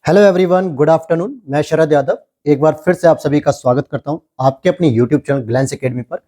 Hello everyone, good afternoon. मैं शरद यादव एक बार फिर से आप सभी का स्वागत करता हूं आपके अपनी यूट्यूब चैनल ग्लैंस एकेडमी पर।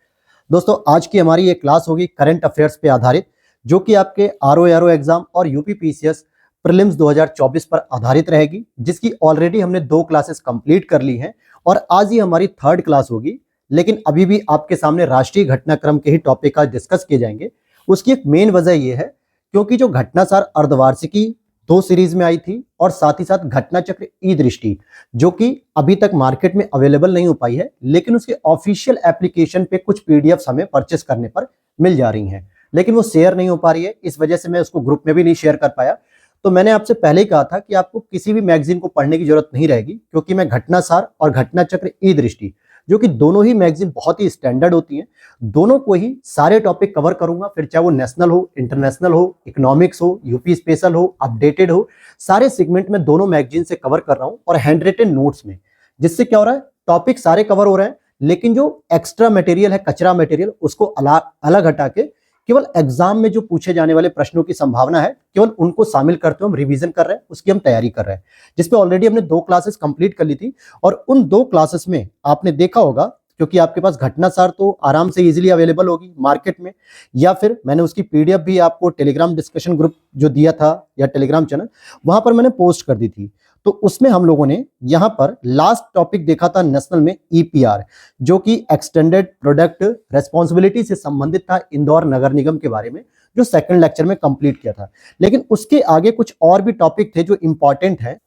दोस्तों, आज की हमारी ये क्लास होगी करंट अफेयर्स पे आधारित, जो कि आपके आरओ एग्जाम और यूपी पीसीएस प्रीलिम्स 2024 पर आधारित रहेगी, जिसकी ऑलरेडी हमने 2 क्लासेस कंप्लीट कर ली हैं और आज ही हमारी 3rd क्लास होगी। लेकिन अभी भी आपके सामने राष्ट्रीय घटनाक्रम के ही टॉपिक आज डिस्कस किए जाएंगे। उसकी एक मेन वजह ये है क्योंकि जो घटनासार अर्धवार्षिकी 2 सीरीज में आई थी और साथ ही साथ घटना चक्र ई दृष्टि, जो कि अभी तक मार्केट में अवेलेबल नहीं हो पाई है, लेकिन उसके ऑफिशियल एप्लीकेशन पे कुछ पीडीएफ्स हमें परचेस करने पर मिल जा रही हैं, लेकिन वो शेयर नहीं हो पा रही है। इस वजह से मैं उसको ग्रुप में भी नहीं शेयर कर पाया। तो मैंने आपसे पहले ही कहा था कि आपको किसी भी मैगजीन को पढ़ने की जरूरत नहीं रहेगी, क्योंकि मैं घटनासार और घटना चक्र ई दृष्टि, जो कि दोनों ही मैगजीन बहुत ही स्टैंडर्ड होती हैं, दोनों को ही सारे टॉपिक कवर करूंगा। फिर चाहे वो नेशनल हो, इंटरनेशनल हो, इकोनॉमिक्स हो, यूपी स्पेशल हो, अपडेटेड हो, सारे सेगमेंट में दोनों मैगजीन से कवर कर रहा हूं और हैंड रिटन नोट्स में। जिससे क्या हो रहा है, टॉपिक सारे कवर हो रहे हैं, लेकिन जो एक्स्ट्रा मटेरियल है, कचरा मटेरियल, उसको अलग हटा के केवल एग्जाम में जो पूछे जाने वाले प्रश्नों की संभावना है, केवल उनको शामिल करते हुए हम रिवीजन कर रहे हैं, उसकी हम तैयारी कर रहे हैं। जिसपे ऑलरेडी हमने 2 क्लासेस कंप्लीट कर ली थी और उन 2 क्लासेस में आपने देखा होगा, क्योंकि आपके पास घटनासार तो आराम से इजीली अवेलेबल होगी मार्केट में, या फिर मैंने उसकी पीडीएफ भी आपको टेलीग्राम डिस्कशन ग्रुप जो दिया था या टेलीग्राम चैनल, वहां पर मैंने पोस्ट कर दी थी। तो उसमें हम लोगों ने यहां पर लास्ट टॉपिक देखा था नेशनल में ईपीआर, जो कि एक्सटेंडेड प्रोडक्ट रेस्पॉन्सिबिलिटी से संबंधित था, इंदौर नगर निगम के बारे में, जो सेकंड लेक्चर में कंप्लीट किया था। लेकिन उसके आगे कुछ और भी टॉपिक थे जो इंपॉर्टेंट है,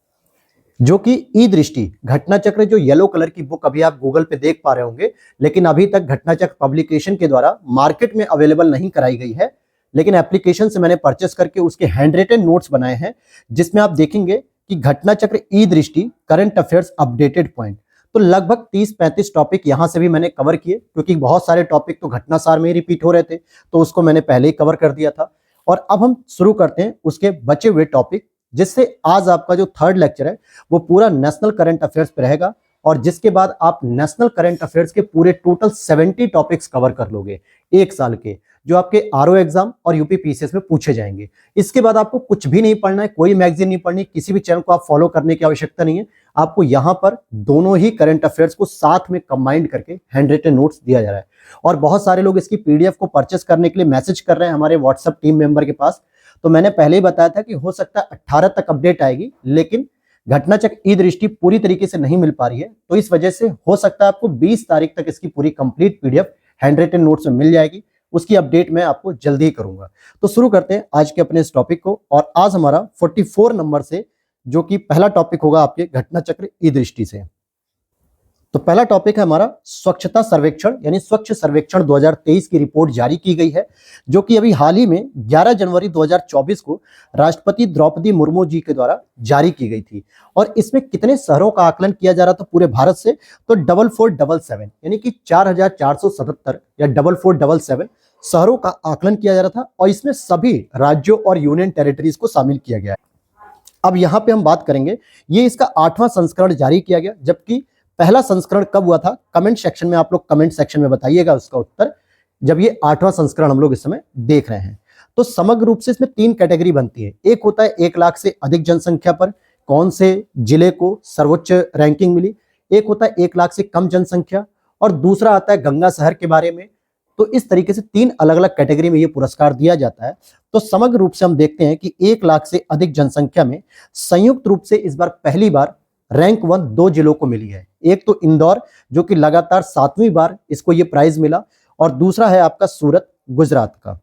जो कि ई दृष्टि घटना चक्र, जो येलो कलर की बुक अभी आप गूगल पे देख पा रहे होंगे, लेकिन अभी तक घटना चक्र पब्लिकेशन के द्वारा मार्केट में अवेलेबल नहीं कराई गई है। लेकिन एप्लीकेशन से मैंने परचेस करके उसके हैंड रिटन नोट्स बनाए हैं, जिसमें आप देखेंगे कि घटना चक्र ई दृष्टि करंट अफेयर्स अपडेटेड पॉइंट, तो लगभग 30-35 टॉपिक यहां से भी मैंने कवर किए, क्योंकि बहुत सारे टॉपिक तो घटनासार में ही रिपीट हो रहे थे, तो उसको मैंने पहले ही कवर कर दिया था। और अब हम शुरू करते हैं उसके बचे हुए टॉपिक, जिससे आज आपका जो 3rd लेक्चर है वो पूरा नेशनल करंट अफेयर्स पे रहेगा, और जिसके बाद आप नेशनल करंट अफेयर्स के पूरे टोटल 70 टॉपिक्स कवर कर लोगे 1 साल के, जो आपके आरओ एग्जाम और यूपी पीसीएस में पूछे जाएंगे। इसके बाद आपको कुछ भी नहीं पढ़ना है, कोई मैगजीन नहीं पढ़नी, किसी भी चैनल को आप फॉलो करने की आवश्यकता नहीं है। आपको यहाँ पर दोनों ही करंट अफेयर्स को साथ में कंबाइंड करके हैंड रिटन नोट्स दिया जा रहा है। और बहुत सारे लोग इसकी पीडीएफ को परचेस करने के लिए मैसेज कर रहे हैं हमारे व्हाट्सएप टीम मेंबर के पास। तो मैंने पहले ही बताया था कि हो सकता है 18 तक अपडेट आएगी, लेकिन घटना चक्र ई दृष्टि पूरी तरीके से नहीं मिल पा रही है, तो इस वजह से हो सकता है आपको 20 तारीख तक इसकी पूरी complete PDF handwritten notes में मिल जाएगी। उसकी अपडेट मैं आपको जल्दी ही करूंगा। तो शुरू करते हैं आज के अपने इस टॉपिक को, और आज हमारा 44 नंबर से, जो कि पहला टॉपिक होगा आपके घटना चक्र ई दृष्टि से। तो पहला टॉपिक है हमारा स्वच्छता सर्वेक्षण, यानी स्वच्छ सर्वेक्षण 2023 की रिपोर्ट जारी की गई है, जो कि अभी हाल ही में 11 जनवरी 2024 को राष्ट्रपति द्रौपदी मुर्मू जी के द्वारा जारी की गई थी। और इसमें कितने शहरों का आकलन किया जा रहा था पूरे भारत से, तो 4477 यानी कि 4477 या 4477 शहरों का आकलन किया जा रहा था, और इसमें सभी राज्यों और यूनियन टेरिटरीज को शामिल किया गया है। अब यहाँ पे हम बात करेंगे, ये इसका 8वां संस्करण जारी किया गया, जबकि पहला संस्करण कब हुआ था, कमेंट सेक्शन में आप लोग कमेंट सेक्शन में बताइएगा उसका उत्तर, जब ये 8वां संस्करण हम लोग इस समय देख रहे हैं। तो समग्र रूप से इसमें 3 कैटेगरी बनती है। एक होता है 1 लाख से अधिक जनसंख्या पर कौन से जिले को सर्वोच्च रैंकिंग मिली, एक होता है 1 लाख से कम जनसंख्या, और दूसरा आता है गंगा शहर के बारे में। तो इस तरीके से 3 अलग अलग कैटेगरी में ये पुरस्कार दिया जाता है। तो समग्र रूप से हम देखते हैं कि 1 लाख से अधिक जनसंख्या में संयुक्त रूप से इस बार पहली बार रैंक 1 2 जिलों को मिली है। एक तो इंदौर, जो कि लगातार 7वीं बार इसको ये प्राइज मिला, और दूसरा है आपका सूरत, गुजरात का।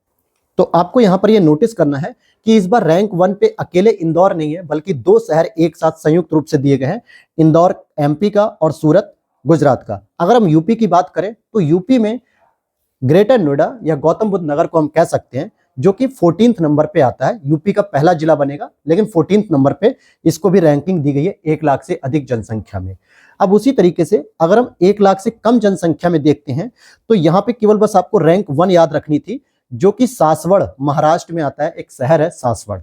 तो आपको यहां पर ये नोटिस करना है कि इस बार रैंक 1 पे अकेले इंदौर नहीं है, बल्कि 2 शहर एक साथ संयुक्त रूप से दिए गए हैं, इंदौर एमपी का और सूरत गुजरात का। अगर हम यूपी की बात करें तो यूपी में ग्रेटर नोएडा या गौतम बुद्ध नगर को हम कह सकते हैं, जो कि 14th नंबर पे आता है, यूपी का पहला जिला बनेगा, लेकिन 14th नंबर पे इसको भी रैंकिंग दी गई है 1 लाख से अधिक जनसंख्या में। अब उसी तरीके से अगर हम 1 लाख से कम जनसंख्या में देखते हैं, तो यहाँ पे केवल बस आपको रैंक 1 याद रखनी थी, जो कि सासवड़ महाराष्ट्र में आता है, एक शहर है सासवड़।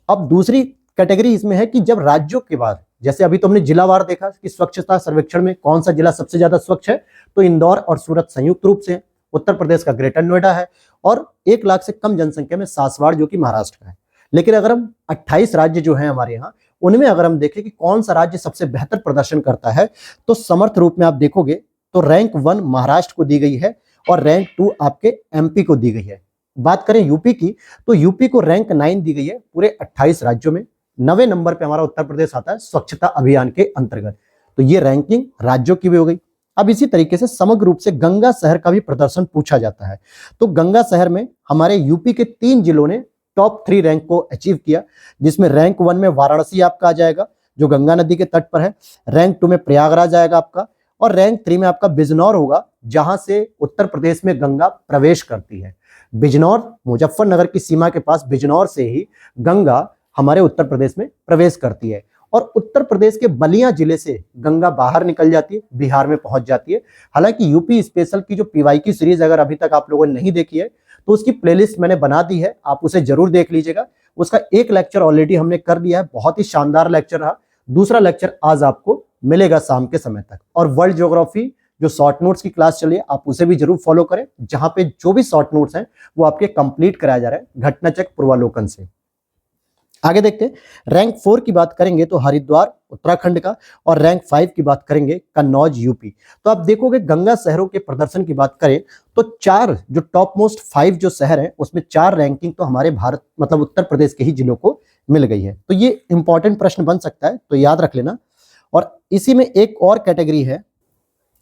अब दूसरी कैटेगरी इसमें है कि जब राज्यों के बाद, जैसे अभी तो हमने जिलावार देखा कि स्वच्छता सर्वेक्षण में कौन सा जिला सबसे ज्यादा स्वच्छ है, तो इंदौर और सूरत संयुक्त रूप से, उत्तर प्रदेश का ग्रेटर नोएडा है, और 1 लाख से कम जनसंख्या में सासवाड़, जो कि महाराष्ट्र का है। लेकिन अगर हम 28 राज्य जो हैं हमारे यहाँ, उनमें अगर हम देखें कि कौन सा राज्य सबसे बेहतर प्रदर्शन करता है, तो समर्थ रूप में आप देखोगे तो रैंक 1 महाराष्ट्र को दी गई है और रैंक 2 आपके एमपी को दी गई है। बात करें यूपी की, तो यूपी को रैंक 9 दी गई है पूरे 28 राज्यों में। 9वें नंबर पे हमारा उत्तर प्रदेश आता है स्वच्छता अभियान के अंतर्गत। तो ये रैंकिंग राज्यों की भी हो गई। अब इसी तरीके से समग्र रूप से गंगा शहर का भी प्रदर्शन पूछा जाता है। तो गंगा शहर में हमारे यूपी के 3 जिलों ने टॉप 3 रैंक को अचीव किया, जिसमें रैंक 1 में वाराणसी आपका आ जाएगा जो गंगा नदी के तट पर है, रैंक 2 में प्रयागराज आएगा आपका, और रैंक 3 में आपका बिजनौर होगा जहां से उत्तर प्रदेश में गंगा प्रवेश करती है। बिजनौर मुजफ्फरनगर की सीमा के पास बिजनौर से ही गंगा हमारे उत्तर प्रदेश में प्रवेश करती है और उत्तर प्रदेश के बलिया जिले से गंगा बाहर निकल जाती है, बिहार में पहुंच जाती है। हालांकि यूपी स्पेशल की जो पीवाईक्यू सीरीज अगर अभी तक आप लोगों ने नहीं देखी है तो उसकी प्लेलिस्ट मैंने बना दी है, आप उसे जरूर देख लीजिएगा। उसका एक लेक्चर ऑलरेडी हमने कर दिया है, बहुत ही शानदार लेक्चर रहा। दूसरा लेक्चर आज आपको मिलेगा शाम के समय तक। और वर्ल्ड ज्योग्राफी जो शॉर्ट नोट्स की क्लास चली है आप उसे भी जरूर फॉलो करें, जहां पे जो भी शॉर्ट नोट्स हैं वो आपके कंप्लीट कराया जा रहा है घटनाचक्र पूर्वालोकन से। आगे देखते हैं, रैंक 4 की बात करेंगे तो हरिद्वार उत्तराखंड का, और रैंक 5 की बात करेंगे कन्नौज यूपी। तो आप देखोगे गंगा शहरों के प्रदर्शन की बात करें तो 4 जो टॉप मोस्ट 5 जो शहर हैं उसमें 4 रैंकिंग तो हमारे भारत मतलब उत्तर प्रदेश के ही जिलों को मिल गई है। तो ये इंपॉर्टेंट प्रश्न बन सकता है, तो याद रख लेना। और इसी में एक और कैटेगरी है,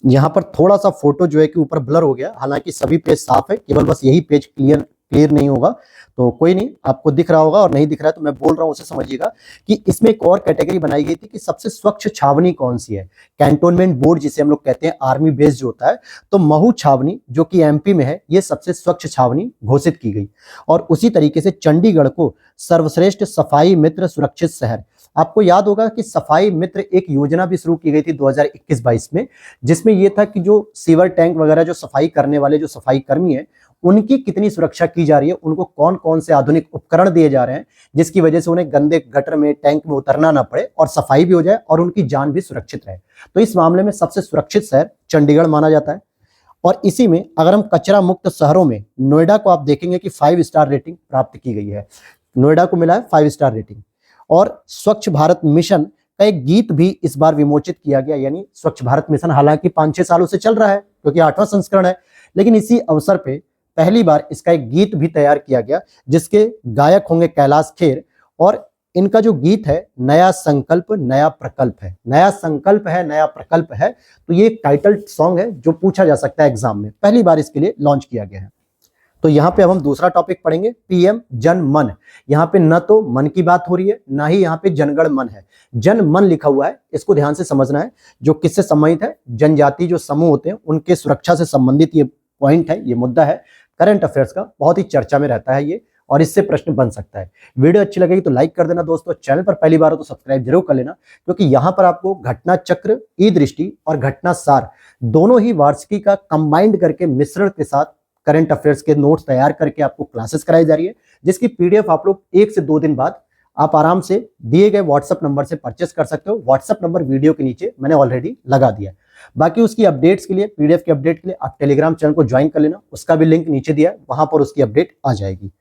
यहाँ पर थोड़ा सा फोटो जो है कि ऊपर ब्लर हो गया, हालांकि सभी पेज साफ है, केवल बस यही पेज क्लियर नहीं होगा। तो कोई नहीं, आपको दिख रहा होगा, और नहीं दिख रहा है तो मैं बोल रहा हूं उसे समझिएगा कि इसमें एक और कैटेगरी बनाई गई थी कि सबसे स्वच्छ छावनी कौन सी है। कैंटोनमेंट बोर्ड जिसे हम लोग कहते हैं, आर्मी बेस जो होता है, तो महू छावनी जो कि एमपी में है ये सबसे स्वच्छ छावनी घोषित की गई। और उसी तरीके से चंडीगढ़ को सर्वश्रेष्ठ सफाई मित्र सुरक्षित शहर। आपको याद होगा कि सफाई मित्र एक योजना भी शुरू की गई थी 2021-22 में, जिसमें यह था कि जो सीवर टैंक वगैरह जो सफाई करने वाले जो सफाई कर्मी हैं उनकी कितनी सुरक्षा की जा रही है, उनको कौन कौन से आधुनिक उपकरण दिए जा रहे हैं जिसकी वजह से उन्हें गंदे गटर में टैंक में उतरना ना पड़े और सफाई भी हो जाए और उनकी जान भी सुरक्षित रहे। तो इस मामले में सबसे सुरक्षित शहर चंडीगढ़ माना जाता है। और इसी में अगर हम कचरा मुक्त शहरों में नोएडा को आप देखेंगे कि 5 स्टार रेटिंग प्राप्त की गई है, नोएडा को मिला है 5 स्टार रेटिंग। और स्वच्छ भारत मिशन का एक गीत भी इस बार विमोचित किया गया, यानी स्वच्छ भारत मिशन हालांकि 5-6 सालों से चल रहा है क्योंकि 8वां संस्करण है, लेकिन इसी अवसर पे पहली बार इसका एक गीत भी तैयार किया गया जिसके गायक होंगे कैलाश खेर। और इनका जो गीत है नया संकल्प नया प्रकल्प है, नया संकल्प है नया प्रकल्प है। तो ये एक टाइटल सॉन्ग है जो पूछा जा सकता है एग्जाम में, पहली बार इसके लिए लॉन्च किया गया है। तो यहाँ पे अब हम दूसरा टॉपिक पढ़ेंगे, पीएम जन मन। यहाँ पे न तो मन की बात हो रही है, ना ही यहाँ पे जनगण मन है, जन मन लिखा हुआ है, इसको ध्यान से समझना है। जो किससे संबंधित है, जनजाति जो समूह होते हैं उनके सुरक्षा से संबंधित ये पॉइंट है, ये मुद्दा है करंट अफेयर्स का, बहुत ही चर्चा में रहता है ये, और इससे प्रश्न बन सकता है। वीडियो अच्छी लगेगी तो लाइक कर देना दोस्तों, चैनल पर पहली बार हो तो सब्सक्राइब जरूर कर लेना, क्योंकि यहाँ पर आपको घटना चक्र, ई दृष्टि और घटना सार दोनों ही वार्षिकी का कंबाइंड करके मिश्रण के साथ करंट अफेयर्स के नोट्स तैयार करके आपको क्लासेस कराई जा रही है, जिसकी पीडीएफ आप लोग 1 से 2 दिन बाद आप आराम से दिए गए व्हाट्सएप नंबर से परचेस कर सकते हो। व्हाट्सएप नंबर वीडियो के नीचे मैंने ऑलरेडी लगा दिया है। बाकी उसकी अपडेट्स के लिए, पीडीएफ के अपडेट के लिए आप टेलीग्राम चैनल को ज्वाइन कर लेना, उसका भी लिंक नीचे दिया है, वहां पर उसकी अपडेट आ जाएगी।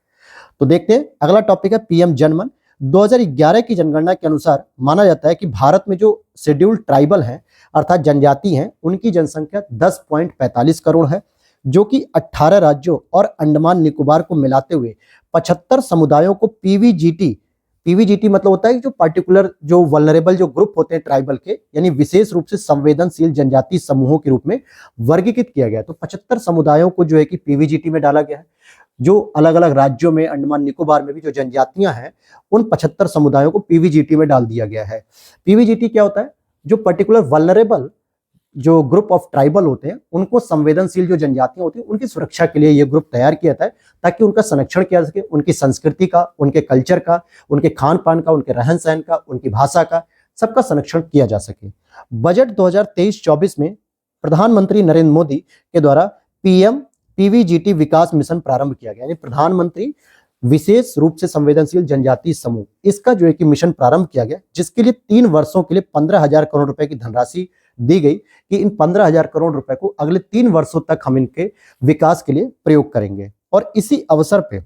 तो देखते हैं अगला टॉपिक है पीएम जनमन। 2011 की जनगणना के अनुसार माना जाता है कि भारत में जो शेड्यूल्ड ट्राइबल हैं अर्थात जनजाति हैं, उनकी जनसंख्या 10.45 करोड़ है, जो कि 18 राज्यों और अंडमान निकोबार को मिलाते हुए 75 समुदायों को पीवीजीटी मतलब होता है जो पर्टिकुलर जो वल्नरेबल जो ग्रुप होते हैं ट्राइबल के, यानी विशेष रूप से संवेदनशील जनजाति समूहों के रूप में वर्गीकृत किया गया है। तो 75 समुदायों को जो है कि पीवीजीटी में डाला गया है। जो अलग अलग राज्यों में, अंडमान निकोबार में भी जो जनजातियां हैं उन 75 समुदायों को पीवीजीटी में डाल दिया गया है। पीवीजीटी क्या होता है, जो पर्टिकुलर वल्नरेबल जो ग्रुप ऑफ ट्राइबल होते हैं उनको, संवेदनशील जो जनजातियां होती हैं उनकी सुरक्षा के लिए ये ग्रुप तैयार किया था, ताकि उनका संरक्षण किया जा सके, उनकी संस्कृति का, उनके कल्चर का, उनके खान पान का, उनके रहन सहन का, उनकी भाषा का, सबका संरक्षण किया जा सके। बजट 2023-24 में प्रधानमंत्री नरेंद्र मोदी के द्वारा पीएम पीवीजीटी विकास मिशन प्रारंभ किया गया, यानी प्रधानमंत्री विशेष रूप से संवेदनशील जनजाति समूह, इसका जो है कि मिशन प्रारंभ किया गया, जिसके लिए 3 वर्षों के लिए 15,000 करोड़ रुपए की धनराशि दी गई कि इन 15,000 करोड़ रुपए को अगले 3 वर्षों तक हम इनके विकास के लिए प्रयोग करेंगे। और इसी अवसर पे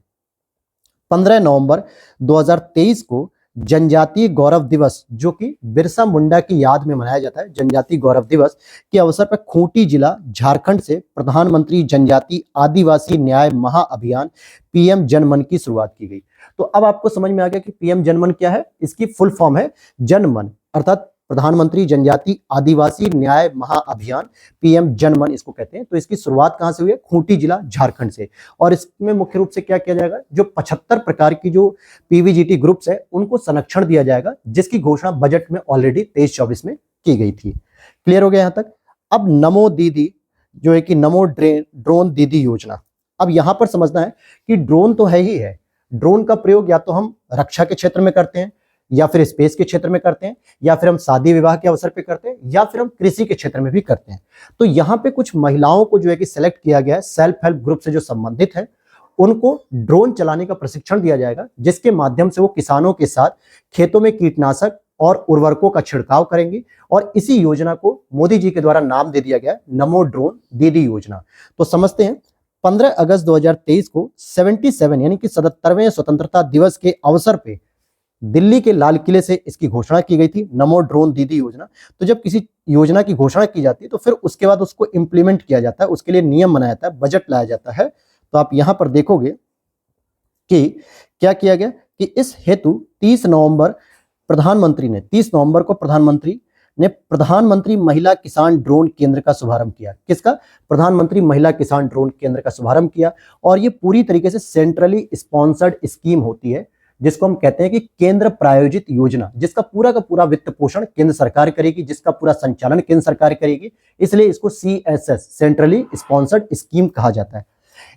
15 नवंबर 2023 को जनजातीय गौरव दिवस, जो कि बिरसा मुंडा की याद में मनाया जाता है, जनजातीय गौरव दिवस के अवसर पर खूंटी जिला झारखंड से प्रधानमंत्री जनजातीय आदिवासी न्याय महाअभियान पीएम जनमन की शुरुआत की गई। तो अब आपको समझ में आ गया कि पीएम जनमन क्या है। इसकी फुल फॉर्म है जनमन, अर्थात प्रधानमंत्री जनजातीय आदिवासी न्याय महाअभियान, पीएम जनमन इसको कहते हैं। तो इसकी शुरुआत कहां से हुई है? खूंटी जिला झारखंड से। और इसमें मुख्य रूप से क्या किया जाएगा? जो 75 प्रकार की जो पीवीजीटी ग्रुप्स है उनको संरक्षण दिया जाएगा, जिसकी घोषणा बजट में ऑलरेडी 23-24 में की गई थी। क्लियर हो गया यहां तक? अब नमो दीदी, जो है कि नमो ड्रोन दीदी योजना। अब यहां पर समझना है कि ड्रोन तो है ही है, ड्रोन का प्रयोग या तो हम रक्षा के क्षेत्र में करते हैं, या फिर स्पेस के क्षेत्र में करते हैं, या फिर हम शादी विवाह के अवसर पे करते हैं, या फिर हम कृषि के क्षेत्र में भी करते हैं। तो यहाँ पे कुछ महिलाओं को जो है कि सेलेक्ट किया गया है, सेल्फ हेल्प ग्रुप से जो संबंधित है, उनको ड्रोन चलाने का प्रशिक्षण दिया जाएगा, जिसके माध्यम से वो किसानों के साथ खेतों में कीटनाशक और उर्वरकों का छिड़काव करेंगी। और इसी योजना को मोदी जी के द्वारा नाम दे दिया गया है नमो ड्रोन दीदी योजना। तो समझते हैं, 15 अगस्त 2023 को 77 यानी कि 77वें स्वतंत्रता दिवस के अवसर पे दिल्ली के लाल किले से इसकी घोषणा की गई थी, नमो ड्रोन दीदी योजना। तो जब किसी योजना की घोषणा की जाती है तो फिर उसके बाद उसको इंप्लीमेंट किया जाता है, उसके लिए नियम बनाया जाता है, बजट लाया जाता है। तो आप यहां पर देखोगे कि क्या किया गया कि इस हेतु 30 नवंबर को प्रधानमंत्री ने प्रधानमंत्री महिला किसान ड्रोन केंद्र का शुभारंभ किया। किसका? प्रधानमंत्री महिला किसान ड्रोन केंद्र का शुभारंभ किया। और ये पूरी तरीके से सेंट्रली स्पॉन्सर्ड स्कीम होती है, जिसको हम कहते हैं कि केंद्र प्रायोजित योजना, जिसका पूरा का पूरा वित्त पोषण केंद्र सरकार करेगी, जिसका पूरा संचालन केंद्र सरकार करेगी। इसलिए इसको CSS, सेंट्रली स्पॉन्सर्ड स्कीम कहा जाता है।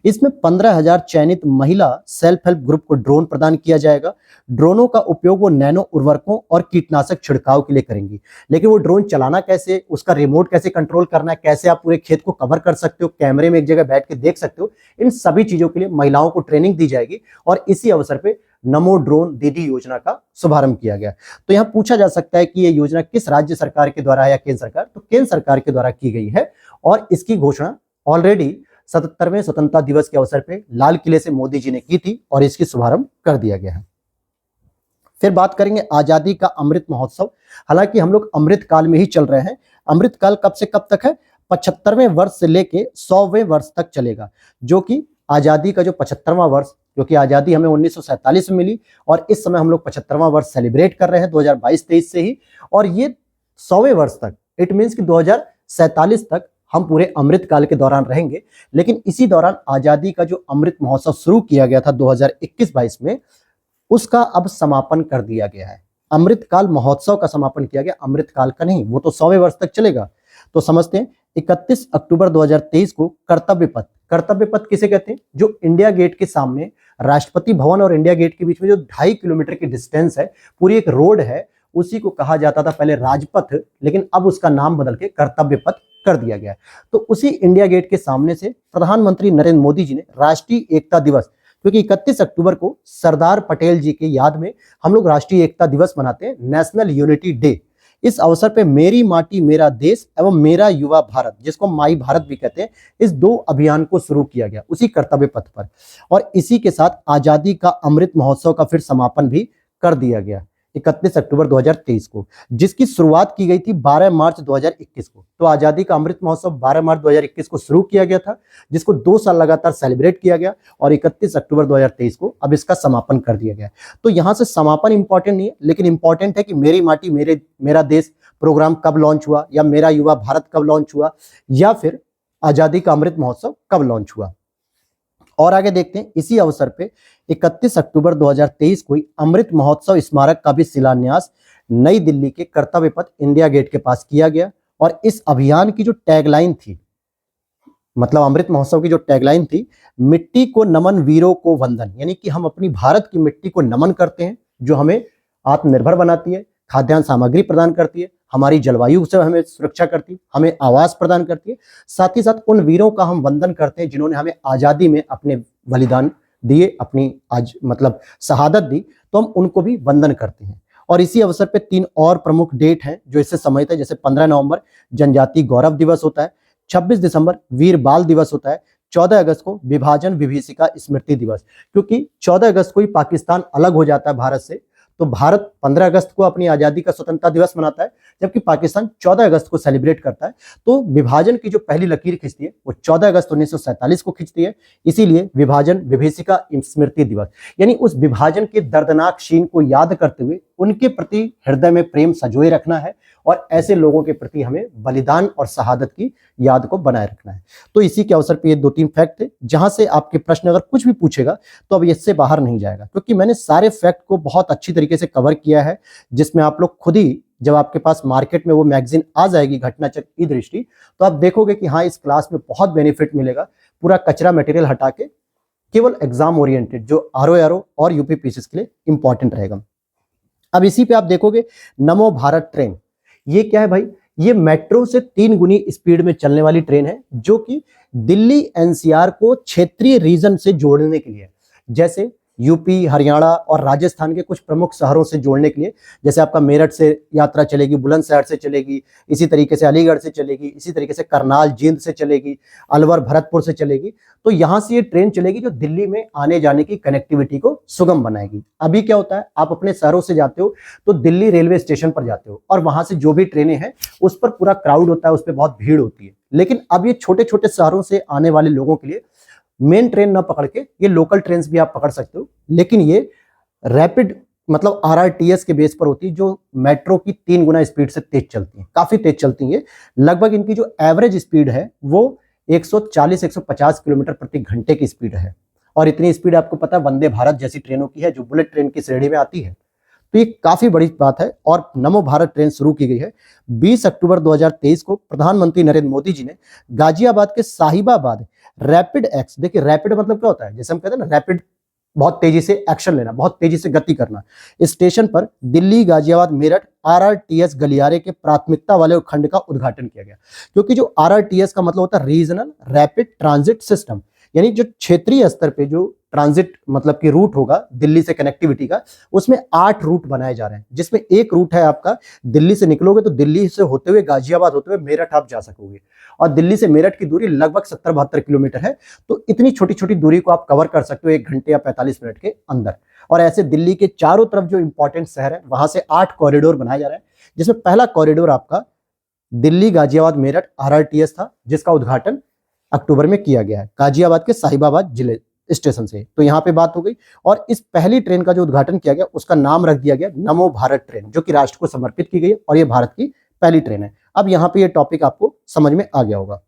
इसमें 15,000 चयनित महिला सेल्फ हेल्प ग्रुप को ड्रोन प्रदान किया जाएगा। ड्रोनों का उपयोग वो नैनो उर्वरकों और कीटनाशक छिड़काव के लिए करेंगी। लेकिन वो ड्रोन चलाना कैसे, उसका रिमोट कैसे कंट्रोल करना है, कैसे आप पूरे खेत को कवर कर सकते हो, कैमरे में एक जगह बैठ के देख सकते हो, इन सभी चीजों के लिए महिलाओं को ट्रेनिंग दी जाएगी। और इसी अवसर पे नमो ड्रोन दीदी योजना का शुभारंभ किया गया। तो यहाँ पूछा जा सकता है कि ये योजना किस राज्य सरकार के द्वारा है या केंद्र सरकार? तो केंद्र सरकार के द्वारा की गई है। और इसकी घोषणा ऑलरेडी 77वें स्वतंत्रता दिवस के अवसर पे लाल किले से मोदी जी ने की थी और इसकी शुभारंभ कर दिया गया है। फिर बात करेंगे आजादी का अमृत महोत्सव। हालांकि हम लोग अमृत काल में ही चल रहे हैं। अमृत काल कब से कब तक है? 75वें वर्ष से लेके 100वें वर्ष तक चलेगा, जो कि आजादी का जो 75वां वर्ष, क्योंकि आजादी हमें 1947 में मिली और इस समय हम लोग 75वां वर्ष सेलिब्रेट कर रहे हैं 2022-23 से ही। और ये 100वें वर्ष तक, इट मीन्स कि 2047 तक हम पूरे अमृत काल के दौरान रहेंगे। लेकिन इसी दौरान आजादी का जो अमृत महोत्सव शुरू किया गया था 2021-22 में, उसका अब समापन कर दिया गया है। अमृत काल महोत्सव का समापन किया गया, अमृत काल का नहीं, वो तो 100वें वर्ष तक चलेगा। तो समझते हैं, 31 अक्टूबर 2023 को कर्तव्य पथ, कर्तव्य पथ किसे कहते हैं? जो इंडिया गेट के सामने, राष्ट्रपति भवन और इंडिया गेट के बीच में जो 2.5 किलोमीटर की डिस्टेंस है, पूरी एक रोड है, उसी को कहा जाता था पहले राजपथ, लेकिन अब उसका नाम बदल के कर्तव्य पथ कर दिया गया है। तो उसी इंडिया गेट के सामने से प्रधानमंत्री नरेंद्र मोदी जी ने राष्ट्रीय एकता दिवस, क्योंकि 31 अक्टूबर को सरदार पटेल जी के याद में हम लोग राष्ट्रीय एकता दिवस मनाते हैं, नेशनल यूनिटी डे। इस अवसर पे मेरी माटी मेरा देश एवं मेरा युवा भारत, जिसको माई भारत भी कहते हैं, इस 2 अभियान को शुरू किया गया उसी कर्तव्य पथ पर। और इसी के साथ आजादी का अमृत महोत्सव का फिर समापन भी कर दिया गया 31 अक्टूबर 2023 को, जिसकी शुरुआत की गई थी 12 मार्च 2021 को। तो आजादी का अमृत महोत्सव 12 मार्च 2021 को शुरू किया गया था, जिसको 2 साल लगातार सेलिब्रेट किया गया और 31 अक्टूबर 2023 को अब इसका समापन कर दिया गया। तो यहां से समापन इंपॉर्टेंट नहीं है, लेकिन इंपॉर्टेंट है कि मेरी माटी मेरा देश प्रोग्राम कब लॉन्च हुआ, या मेरा युवा भारत कब लॉन्च हुआ, या फिर आजादी का अमृत महोत्सव कब लॉन्च हुआ। और आगे देखते हैं, इसी अवसर पे 31 अक्टूबर 2023 को अमृत महोत्सव स्मारक का भी शिलान्यास नई दिल्ली के कर्तव्य पथ इंडिया गेट के पास किया गया। और इस अभियान की जो टैगलाइन थी, मतलब अमृत महोत्सव की जो टैगलाइन थी, मिट्टी को नमन वीरों को वंदन, यानी कि हम अपनी भारत की मिट्टी को नमन करते हैं, जो हमें आत्मनिर्भर बनाती है, खाद्यान्न सामग्री प्रदान करती है, हमारी जलवायु से हमें सुरक्षा करती है, हमें आवास प्रदान करती है। साथ ही साथ उन वीरों का हम वंदन करते हैं जिन्होंने हमें आजादी में अपने बलिदान दिए, अपनी आज मतलब शहादत दी, तो हम उनको भी वंदन करते हैं। और इसी अवसर पे 3 और प्रमुख डेट हैं जो इससे संबंधित है। जैसे 15 नवंबर जनजातीय गौरव दिवस होता है, 26 दिसंबर वीर बाल दिवस होता है, 14 अगस्त को विभाजन विभीषिका स्मृति दिवस, क्योंकि 14 अगस्त को ही पाकिस्तान अलग हो जाता है भारत से, तो भारत 15 अगस्त को अपनी आजादी का स्वतंत्रता दिवस मनाता है, जबकि पाकिस्तान 14 अगस्त को सेलिब्रेट करता है। तो विभाजन की जो पहली लकीर खींचती है वो 14 अगस्त 1947 को खींचती है। इसीलिए विभाजन विभीषिका स्मृति दिवस, यानी उस विभाजन के दर्दनाक क्षण को याद करते हुए उनके प्रति हृदय में प्रेम संजोए रखना है और ऐसे लोगों के प्रति हमें बलिदान और शहादत की याद को बनाए रखना है। तो इसी के अवसर पर ये 2-3 फैक्ट थे, जहां से आपके प्रश्न अगर कुछ भी पूछेगा तो अब इससे बाहर नहीं जाएगा, क्योंकि मैंने सारे फैक्ट को बहुत अच्छी तरीके से कवर किया है, जिसमें आप लोग खुद ही जब आपके पास मार्केट में वो मैगजीन आ जाएगी घटनाचक्र की दृष्टि, तो आप देखोगे कि हाँ, इस क्लास में बहुत बेनिफिट मिलेगा। पूरा कचरा मटेरियल हटा के केवल एग्जाम ओरिएंटेड जो आरओ और यूपी पीसीएस के लिए इंपॉर्टेंट रहेगा। अब इसी पे आप देखोगे नमो भारत ट्रेन, ये क्या है भाई? ये मेट्रो से 3 गुनी स्पीड में चलने वाली ट्रेन है, जो कि दिल्ली एनसीआर को क्षेत्रीय रीजन से जोड़ने के लिए, जैसे यूपी, हरियाणा और राजस्थान के कुछ प्रमुख शहरों से जोड़ने के लिए, जैसे आपका मेरठ से यात्रा चलेगी, बुलंदशहर से चलेगी, इसी तरीके से अलीगढ़ से चलेगी, इसी तरीके से करनाल जींद से चलेगी, अलवर भरतपुर से चलेगी। तो यहां से ये ट्रेन चलेगी जो दिल्ली में आने जाने की कनेक्टिविटी को सुगम बनाएगी। अभी क्या होता है, आप अपने शहरों से जाते हो तो दिल्ली रेलवे स्टेशन पर जाते हो और वहां से जो भी ट्रेनें हैं उस पर पूरा क्राउड होता है, उस पर बहुत भीड़ होती है। लेकिन अब ये छोटे छोटे शहरों से आने वाले लोगों के लिए मेन ट्रेन ना पकड़ के ये लोकल ट्रेन भी आप पकड़ सकते हो, लेकिन ये रैपिड मतलब आरआरटीएस के बेस पर होती है, जो मेट्रो की 3 गुना स्पीड से तेज चलती है, काफी तेज चलती है। लगभग इनकी जो एवरेज स्पीड है वो 140-150 किलोमीटर प्रति घंटे की स्पीड है, और इतनी स्पीड आपको पता है वंदे भारत जैसी ट्रेनों की है, जो बुलेट ट्रेन की श्रेणी में आती है। तो ये काफी बड़ी बात है। और नमो भारत ट्रेन शुरू की गई है 20 अक्टूबर 2023 को प्रधानमंत्री नरेंद्र मोदी जी ने गाजियाबाद के साहिबाबाद रैपिड एक्स, देखिए रैपिड मतलब क्या होता है, जैसे हम कहते हैं ना रैपिड, बहुत तेजी से एक्शन लेना, बहुत तेजी से गति करना। इस स्टेशन पर दिल्ली गाजियाबाद मेरठ आरआरटीएस गलियारे के प्राथमिकता वाले खंड का उद्घाटन किया गया, क्योंकि जो आरआरटीएस का मतलब होता है रीजनल रैपिड ट्रांजिट सिस्टम, यानी जो क्षेत्रीय स्तर पे जो ट्रांजिट मतलब कि रूट होगा दिल्ली से कनेक्टिविटी का, उसमें 8 रूट बनाए जा रहे हैं, जिसमें एक रूट है आपका दिल्ली से निकलोगे तो दिल्ली से होते हुए गाजियाबाद होते हुए मेरठ आप जा सकोगे, और दिल्ली से मेरठ की दूरी लगभग 70-72 किलोमीटर है। तो इतनी छोटी छोटी दूरी को आप कवर कर सकते हो 1 घंटे या 45 मिनट के अंदर। और ऐसे दिल्ली के चारों तरफ जो इंपॉर्टेंट शहर है वहां से 8 कॉरिडोर बनाए जा रहे हैं, जिसमें पहला कॉरिडोर आपका दिल्ली गाजियाबाद मेरठ आरआरटीएस था, जिसका उद्घाटन अक्टूबर में किया गया है गाजियाबाद के साहिबाबाद जिले स्टेशन से। तो यहाँ पे बात हो गई, और इस पहली ट्रेन का जो उद्घाटन किया गया उसका नाम रख दिया गया नमो भारत ट्रेन, जो कि राष्ट्र को समर्पित की गई है, और ये भारत की पहली ट्रेन है। अब यहाँ पे ये टॉपिक आपको समझ में आ गया होगा।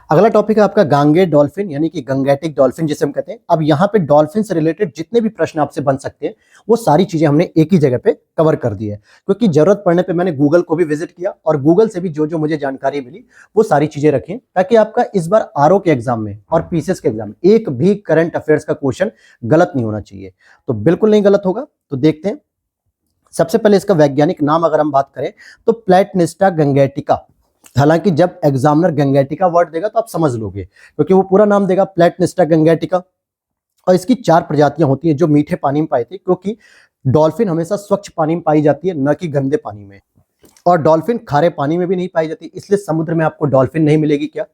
अगला टॉपिक है आपका गांगे डॉल्फिन, यानी कि गंगैटिक डॉल्फिन जिसे हम कहते हैं। अब यहाँ पे डॉल्फिन से रिलेटेड जितने भी प्रश्न आपसे बन सकते हैं वो सारी चीजें हमने एक ही जगह पे कवर कर दी है, क्योंकि जरूरत पड़ने पे मैंने गूगल को भी विजिट किया और गूगल से भी जो जो मुझे जानकारी मिली वो सारी चीजें रखी, ताकि आपका इस बार आरओ के एग्जाम में और पीसीएस के एग्जाम में एक भी करंट अफेयर्स का क्वेश्चन गलत नहीं होना चाहिए। तो बिल्कुल नहीं गलत होगा। तो देखते हैं, सबसे पहले इसका वैज्ञानिक नाम अगर हम बात करें तो प्लेटनिस्टा गंगैटिका। हालांकि जब एग्जामिनर गंगैटिका वर्ड देगा तो आप समझ लोगे, क्योंकि वो पूरा नाम देगा प्लेटनिस्टा गंगैटिका। और इसकी 4 प्रजातियां होती हैं जो मीठे पानी में पाई थी, क्योंकि डॉल्फिन हमेशा स्वच्छ पानी में पाई जाती है, न कि गंदे पानी में। और डॉल्फिन खारे पानी में भी नहीं पाई जाती, इसलिए समुद्र में आपको डॉल्फिन नहीं मिलेगी क्या,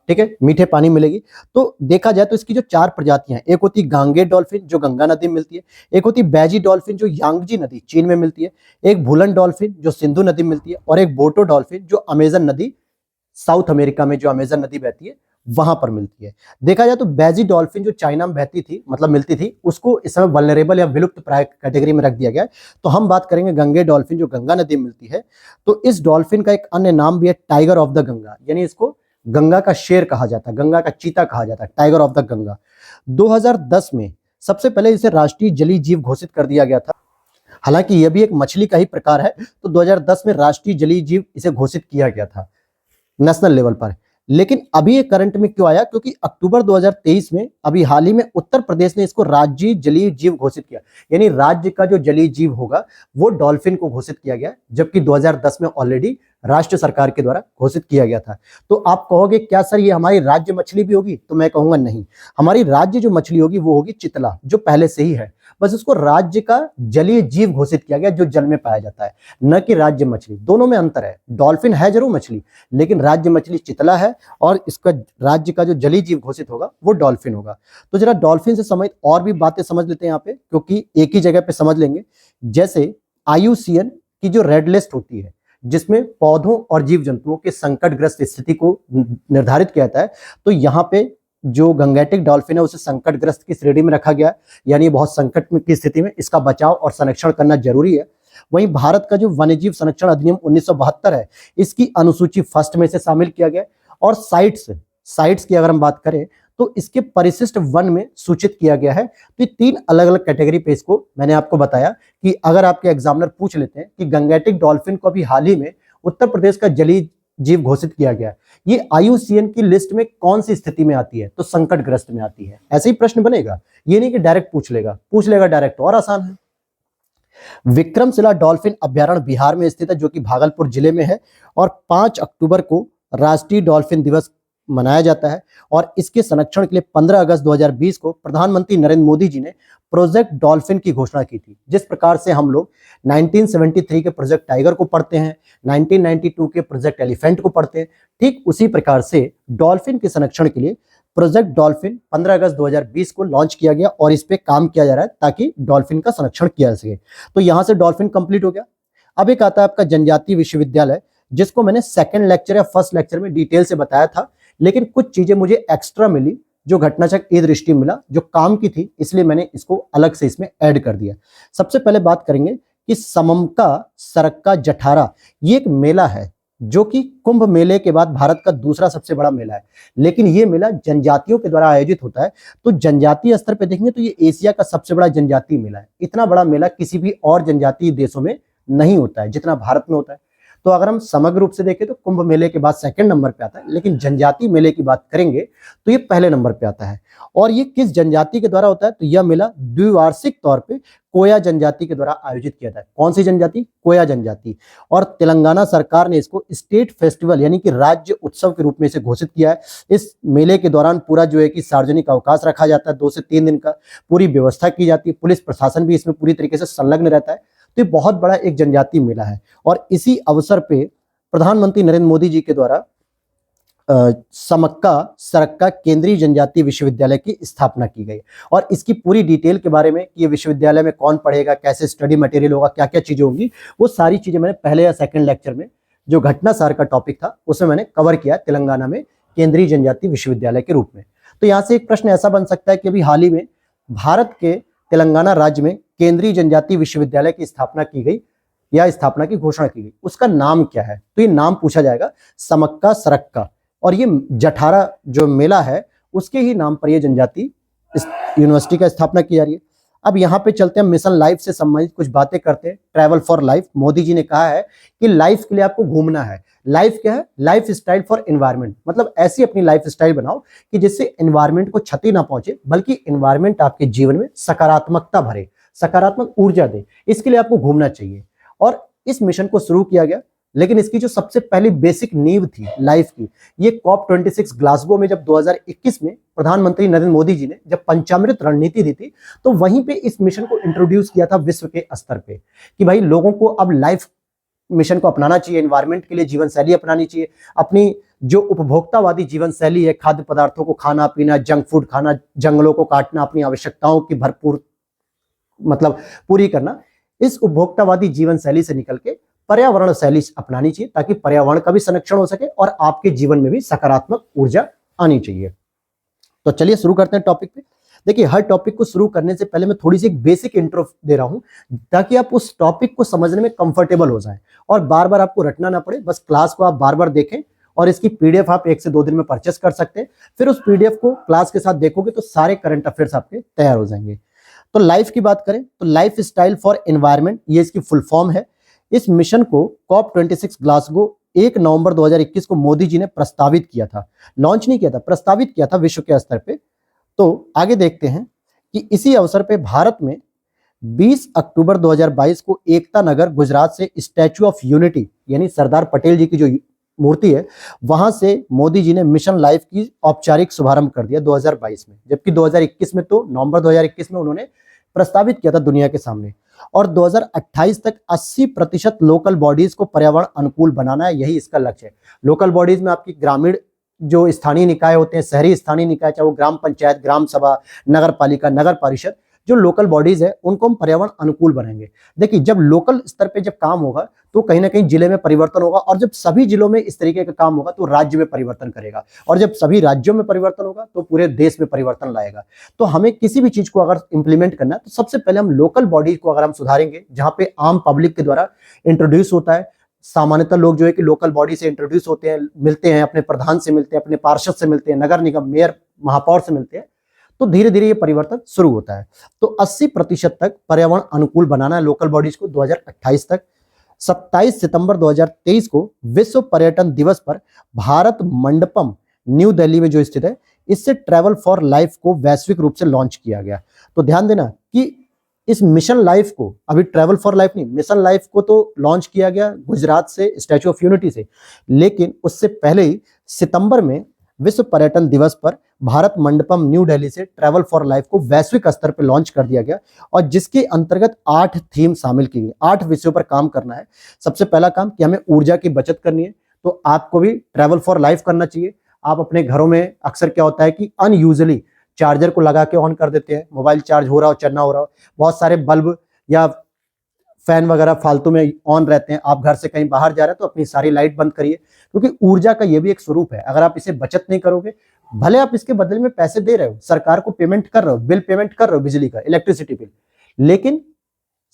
ठीक है, मीठे पानी मिलेगी। तो देखा जाए तो इसकी जो 4 प्रजातियां हैं, एक होती गांगे डॉल्फिन जो गंगा नदी में मिलती है, एक होती बैजी डॉल्फिन जो यांगजी नदी चीन में मिलती है, एक भूलन डॉल्फिन जो सिंधु नदी में मिलती है, और एक बोटो डॉल्फिन जो अमेजन नदी साउथ अमेरिका में जो अमेजन नदी बहती है वहां पर मिलती है। देखा जाए तो बैजी डॉल्फिन जो चाइना में बहती थी मतलब मिलती थी, उसको इस समय वल्नरेबल या विलुप्त प्राय कैटेगरी में रख दिया गया है। तो हम बात करेंगे गंगे डॉल्फिन जो गंगा नदी में मिलती है। तो इस डॉल्फिन का एक अन्य नाम भी है टाइगर ऑफ द गंगा, यानी इसको गंगा का शेर कहा जाता है, गंगा का चीता कहा जाता है, टाइगर ऑफ द गंगा। 2010 में सबसे पहले इसे राष्ट्रीय जलीय जीव घोषित कर दिया गया था। हालांकि यह भी एक मछली का ही प्रकार है, तो 2010 में राष्ट्रीय जलीय जीव इसे घोषित किया गया था नेशनल लेवल पर। लेकिन अभी ये करंट में क्यों आया, क्योंकि अक्टूबर 2023 में अभी हाल ही में उत्तर प्रदेश ने इसको राज्य जलीय जीव घोषित किया, यानी राज्य का जो जलीय जीव होगा वो डॉल्फिन को घोषित किया गया, जबकि 2010 में ऑलरेडी राष्ट्र सरकार के द्वारा घोषित किया गया था। तो आप कहोगे क्या सर ये हमारी राज्य मछली भी होगी, तो मैं कहूंगा नहीं, हमारी राज्य जो मछली होगी वो होगी चितला, जो पहले से ही है। बस उसको राज्य का जलीय जीव घोषित किया गया जो जल में पाया जाता है, न कि राज्य मछली। दोनों में अंतर है, डॉल्फिन है जरूर मछली, लेकिन राज्य मछली चितला है और इसका राज्य का जो जलीय जीव घोषित होगा वो डॉल्फिन होगा। तो जरा डॉल्फिन से संबंधित और भी बातें समझ लेते हैं यहाँ पे, क्योंकि एक ही जगह पे समझ लेंगे। जैसे IUCN की जो रेड लिस्ट होती है, जिसमें पौधों और जीव जंतुओं के संकटग्रस्त स्थिति को निर्धारित किया जाता है, तो यहाँ पे जो गंगेटिक डॉल्फिन है उसे संकटग्रस्त की श्रेणी में रखा गया है, यानी बहुत संकट की स्थिति में इसका बचाव और संरक्षण करना जरूरी है। वहीं भारत का जो वन्यजीव संरक्षण अधिनियम 1972 है, इसकी अनुसूची फर्स्ट में से शामिल किया गया। और साइट्स की अगर हम बात करें तो इसके परिशिष्ट वन में सूचित किया गया है। तो ये 3 अलग अलग कैटेगरी पे इसको मैंने आपको बताया कि अगर आपके एग्जामिनर पूछ लेते हैं कि गंगेटिक डॉल्फिन को अभी हाल ही में उत्तर प्रदेश का जलीय जीव घोषित किया गया, ये IUCN की लिस्ट में कौन सी स्थिति में आती है, तो संकटग्रस्त में आती है। ऐसे ही प्रश्न बनेगा, ये नहीं कि डायरेक्ट पूछ लेगा डायरेक्ट तो और आसान है। विक्रमशिला डॉल्फिन अभ्यारण्य बिहार में स्थित है, जो कि भागलपुर जिले में है, और 5 अक्टूबर को राष्ट्रीय डॉल्फिन दिवस मनाया जाता है। और इसके संरक्षण के लिए 15 अगस्त 2020 को प्रधानमंत्री नरेंद्र मोदी जी ने प्रोजेक्ट डॉल्फिन की घोषणा की थी। जिस प्रकार से हम लोग 1973 के प्रोजेक्ट टाइगर को पढ़ते हैं, 1992 के प्रोजेक्ट एलिफेंट को पढ़ते हैं, ठीक उसी प्रकार से डॉल्फिन के संरक्षण के लिए प्रोजेक्ट डॉल्फिन 15 अगस्त 2020 को लॉन्च किया गया और इस पे काम किया जा रहा है ताकि डॉल्फिन का संरक्षण किया जा सके। तो यहां से डॉल्फिन कंप्लीट हो गया। अब एक आता है आपका जनजातीय विश्वविद्यालय, जिसको मैंने सेकंड लेक्चर या फर्स्ट लेक्चर में डिटेल से बताया था, लेकिन कुछ चीजें मुझे एक्स्ट्रा मिली जो घटनाचक्र ए दृष्टि मिला, जो काम की थी, इसलिए मैंने इसको अलग से इसमें ऐड कर दिया। सबसे पहले बात करेंगे कि सममका सरक्का जठारा, ये एक मेला है जो कि कुंभ मेले के बाद भारत का दूसरा सबसे बड़ा मेला है, लेकिन ये मेला जनजातियों के द्वारा आयोजित होता है। तो जनजातीय स्तर पे देखेंगे तो ये एशिया का सबसे बड़ा जनजातीय मेला है। इतना बड़ा मेला किसी भी और जनजातीय देशों में नहीं होता है जितना भारत में होता है। तो अगर हम समग्र रूप से देखें तो कुंभ मेले के बाद सेकंड नंबर पे आता है, लेकिन जनजातीय मेले की बात करेंगे तो ये पहले नंबर पे आता है। और ये किस जनजाति के द्वारा होता है, तो यह मेला द्विवार्षिक तौर पे कोया जनजाति के द्वारा आयोजित किया जाता है। कौन सी जनजाति? कोया जनजाति। और तेलंगाना सरकार ने इसको स्टेट फेस्टिवल यानी कि राज्य उत्सव के रूप में इसे घोषित किया है। इस मेले के दौरान पूरा जो है कि सार्वजनिक अवकाश रखा जाता है, 2 से 3 दिन का पूरी व्यवस्था की जाती है। पुलिस प्रशासन भी इसमें पूरी तरीके से संलग्न रहता है। तो ये बहुत बड़ा एक जनजातीय मेला है। और इसी अवसर पे प्रधानमंत्री नरेंद्र मोदी जी के द्वारा समक्का सरक्का केंद्रीय जनजातीय विश्वविद्यालय की स्थापना की गई। और इसकी पूरी डिटेल के बारे में कि ये विश्वविद्यालय में कौन पढ़ेगा, कैसे स्टडी मटेरियल होगा, क्या क्या चीजें होंगी, वो सारी चीजें मैंने पहले या सेकंड लेक्चर में जो घटना सार का टॉपिक था उसमें मैंने कवर किया तेलंगाना में केंद्रीय जनजातीय विश्वविद्यालय के रूप में। तो यहाँ से एक प्रश्न ऐसा बन सकता है कि अभी हाल ही में भारत के तेलंगाना राज्य में केंद्रीय जनजातीय विश्वविद्यालय की स्थापना की गई या स्थापना की घोषणा की गई, उसका नाम क्या है? तो ये नाम पूछा जाएगा समक्का सरक्का। और ये जठारा जो मेला है उसके ही नाम पर ये जनजाति यूनिवर्सिटी का स्थापना की जा रही है। अब यहाँ पे चलते हैं, मिशन लाइफ से संबंधित कुछ बातें करते हैं। Travel for life, Modi ji ने कहा है कि लाइफ के लिए आपको घूमना है। लाइफ क्या है? लाइफ स्टाइल फॉर एनवायरमेंट, मतलब ऐसी अपनी लाइफ स्टाइल बनाओ कि जिससे एनवायरमेंट को क्षति ना पहुंचे, बल्कि एनवायरमेंट आपके जीवन में सकारात्मकता भरे, सकारात्मक ऊर्जा दे। इसके लिए आपको घूमना चाहिए। और इस मिशन को शुरू किया गया, लेकिन इसकी जो सबसे पहली बेसिक नींव थी लाइफ की, ये COP26 ग्लासगो में जब 2021 में प्रधानमंत्री नरेंद्र मोदी जी ने जब पंचामृत रणनीति दी थी, तो वहीं पे इस मिशन को इंट्रोड्यूस किया था विश्व के स्तर पे कि भाई लोगों को अब लाइफ मिशन को अपनाना चाहिए, एनवायरमेंट के लिए जीवन शैली अपनानी चाहिए। अपनी जो उपभोक्तावादी जीवन शैली है, खाद्य पदार्थों को खाना पीना, जंक फूड खाना, जंगलों को काटना, अपनी आवश्यकताओं की भरपूर मतलब पूरी करना, इस उपभोक्तावादी जीवन शैली से निकल के पर्यावरण शैली अपनानी चाहिए ताकि पर्यावरण का भी संरक्षण हो सके और आपके जीवन में भी सकारात्मक ऊर्जा आनी चाहिए। तो चलिए शुरू करते हैं टॉपिक पे। देखिए, हर टॉपिक को शुरू करने से पहले मैं थोड़ी सी एक बेसिक इंट्रो दे रहा हूं ताकि आप उस टॉपिक को समझने में कंफर्टेबल हो जाएं और बार बार आपको रटना ना पड़े। बस क्लास को आप बार बार देखें और इसकी पीडीएफ आप 1 से 2 दिन में परचेस कर सकते हैं। फिर उस पीडीएफ को क्लास के साथ देखोगे तो सारे करंट अफेयर्स आपके तैयार हो जाएंगे। तो लाइफ की बात करें तो लाइफ स्टाइल फॉर एनवायरमेंट, ये इसकी फुल फॉर्म है। इस मिशन को COP26 ग्लासगो 1 नवंबर 2021 को मोदी जी ने प्रस्तावित किया था, लॉन्च नहीं किया था, प्रस्तावित किया था विश्व के स्तर पे। तो आगे देखते हैं कि इसी अवसर पे भारत में 20 अक्टूबर 2022 को एकता नगर गुजरात से स्टैच्यू ऑफ यूनिटी यानी सरदार पटेल जी की जो मूर्ति है, वहां से मोदी जी ने मिशन लाइफ की औपचारिक शुभारंभ कर दिया 2022 में। जबकि 2021 में तो नवंबर 2021 में उन्होंने प्रस्तावित किया था दुनिया के सामने। और 2028 तक 80% लोकल बॉडीज को पर्यावरण अनुकूल बनाना है, यही इसका लक्ष्य है। लोकल बॉडीज में आपकी ग्रामीण जो स्थानीय निकाय होते हैं, शहरी स्थानीय निकाय, चाहे वो ग्राम पंचायत, ग्राम सभा, नगर पालिका, नगर परिषद, जो लोकल बॉडीज है उनको हम पर्यावरण अनुकूल बनाएंगे। देखिए, जब लोकल स्तर पे जब काम होगा तो कहीं ना कहीं जिले में परिवर्तन होगा, और जब सभी जिलों में इस तरीके का काम होगा तो राज्य में परिवर्तन करेगा, और जब सभी राज्यों में परिवर्तन होगा तो पूरे देश में परिवर्तन लाएगा। तो हमें किसी भी चीज को अगर इंप्लीमेंट करना है तो सबसे पहले हम लोकल बॉडीज को अगर हम सुधारेंगे, जहां पे आम पब्लिक के द्वारा इंट्रोड्यूस होता है, सामान्यतः लोग जो है कि लोकल बॉडी से इंट्रोड्यूस होते हैं, मिलते हैं, अपने प्रधान से मिलते हैं, अपने पार्षद से मिलते हैं, नगर निगम मेयर महापौर से मिलते हैं, तो धीरे धीरे ये परिवर्तन शुरू होता है। तो 80% तक पर्यावरण अनुकूल बनाना है लोकल बॉडीज को 2028 तक। 27 सितंबर 2023 को विश्व पर्यटन दिवस पर भारत मंडपम न्यू दिल्ली में जो स्थित है, इससे ट्रैवल फॉर लाइफ को वैश्विक रूप से लॉन्च किया गया। तो ध्यान देना कि इस मिशन लाइफ को, अभी ट्रैवल फॉर लाइफ नहीं, मिशन लाइफ को तो लॉन्च किया गया गुजरात से, स्टैच्यू ऑफ यूनिटी से, लेकिन उससे पहले ही सितंबर में विश्व पर्यटन दिवस पर भारत मंडपम न्यू दिल्ली से ट्रैवल फॉर लाइफ को वैश्विक स्तर पर लॉन्च कर दिया गया, और जिसके अंतर्गत 8 थीम शामिल की गई। 8 विषयों पर काम करना है। सबसे पहला काम कि हमें ऊर्जा की बचत करनी है, तो आपको भी ट्रैवल फॉर लाइफ करना चाहिए। आप अपने घरों में अक्सर क्या होता है कि अनयूजुअली चार्जर को लगा के ऑन कर देते हैं, मोबाइल चार्ज हो रहा हो, चलना हो रहा हो, बहुत सारे बल्ब या फैन वगैरह फालतू में ऑन रहते हैं। आप घर से कहीं बाहर जा रहे हैं तो अपनी सारी लाइट बंद करिए, क्योंकि ऊर्जा का ये भी एक स्वरूप है। अगर आप इसे बचत नहीं करोगे, भले आप इसके बदले में पैसे दे रहे हो, सरकार को पेमेंट कर रहे हो, बिल पेमेंट कर रहे हो बिजली का, इलेक्ट्रिसिटी बिल, लेकिन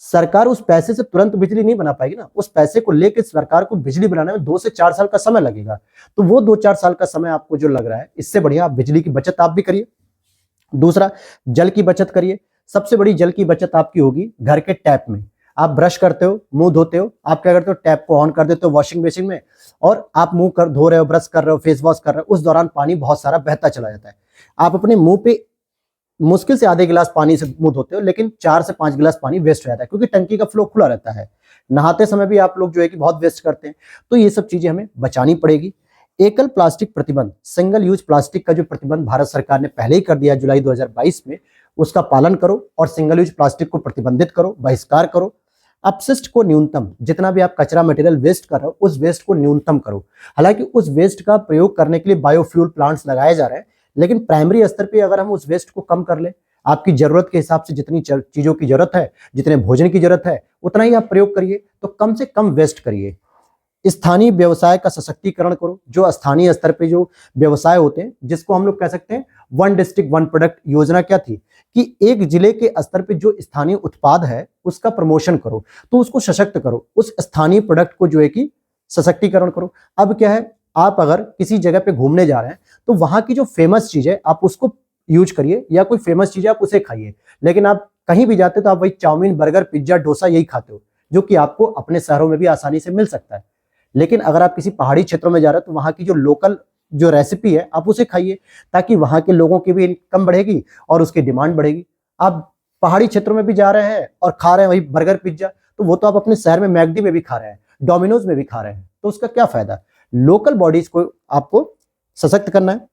सरकार उस पैसे से तुरंत बिजली नहीं बना पाएगी ना। उस पैसे को लेकर सरकार को बिजली बनाने में 2 से 4 साल का समय लगेगा। तो वो 2-4 साल का समय आपको जो लग रहा है, इससे बढ़िया आप बिजली की बचत आप भी करिए। दूसरा, जल की बचत करिए। सबसे बड़ी जल की बचत आपकी होगी घर के टैप में। आप ब्रश करते हो, मुंह धोते हो, आप क्या करते हो, टैप को ऑन कर देते हो वॉशिंग बेसिन में, और आप मुंह कर धो रहे हो, ब्रश कर रहे हो, फेस वॉश कर रहे हो, उस दौरान पानी बहुत सारा बहता चला जाता है। आप अपने मुंह पे मुश्किल से आधे गिलास पानी से मुंह धोते हो, लेकिन 4 से 5 गिलास पानी वेस्ट हो जाता है, क्योंकि टंकी का फ्लो खुला रहता है। नहाते समय भी आप लोग जो है कि बहुत वेस्ट करते हैं। तो ये सब चीजें हमें बचानी पड़ेगी। एकल प्लास्टिक प्रतिबंध, सिंगल यूज प्लास्टिक का जो प्रतिबंध भारत सरकार ने पहले ही कर दिया जुलाई 2022 में, उसका पालन करो और सिंगल यूज प्लास्टिक को प्रतिबंधित करो, बहिष्कार करो। अपशिष्ट को न्यूनतम, जितना भी आप कचरा मटेरियल वेस्ट कर रहे हो उस वेस्ट को न्यूनतम करो। हालांकि उस वेस्ट का प्रयोग करने के लिए बायोफ्यूल प्लांट्स लगाए जा रहे हैं, लेकिन प्राइमरी स्तर पे अगर हम उस वेस्ट को कम कर ले, आपकी जरूरत के हिसाब से जितनी चीजों की जरूरत है, जितने भोजन की जरूरत है, उतना ही आप प्रयोग करिए। तो कम से कम वेस्ट करिए। स्थानीय व्यवसाय का सशक्तिकरण करो। जो स्थानीय स्तर पे जो व्यवसाय होते हैं, जिसको हम लोग कह सकते हैं वन डिस्ट्रिक्ट वन प्रोडक्ट योजना, क्या थी कि एक जिले के स्तर पे जो स्थानीय उत्पाद है उसका प्रमोशन करो, तो उसको सशक्त करो, उस स्थानीय प्रोडक्ट को जो है कि सशक्तिकरण करो। अब क्या है, आप अगर किसी जगह पे घूमने जा रहे हैं तो वहां की जो फेमस चीज है आप उसको यूज करिए, या कोई फेमस चीज है आप उसे खाइए। लेकिन आप कहीं भी जाते तो आप वही चाउमीन, बर्गर, पिज्जा, डोसा यही खाते हो, जो कि आपको अपने शहरों में भी आसानी से मिल सकता है। लेकिन अगर आप किसी पहाड़ी क्षेत्रों में जा रहे हो तो वहां की जो लोकल जो रेसिपी है आप उसे खाइए, ताकि वहां के लोगों की भी इनकम बढ़ेगी और उसकी डिमांड बढ़ेगी। आप पहाड़ी क्षेत्रों में भी जा रहे हैं और खा रहे हैं वही बर्गर, पिज्जा, तो वो तो आप अपने शहर में मैकडी में भी खा रहे हैं, डोमिनोज में भी खा रहे हैं, तो उसका क्या फायदा। लोकल बॉडीज को आपको सशक्त करना है,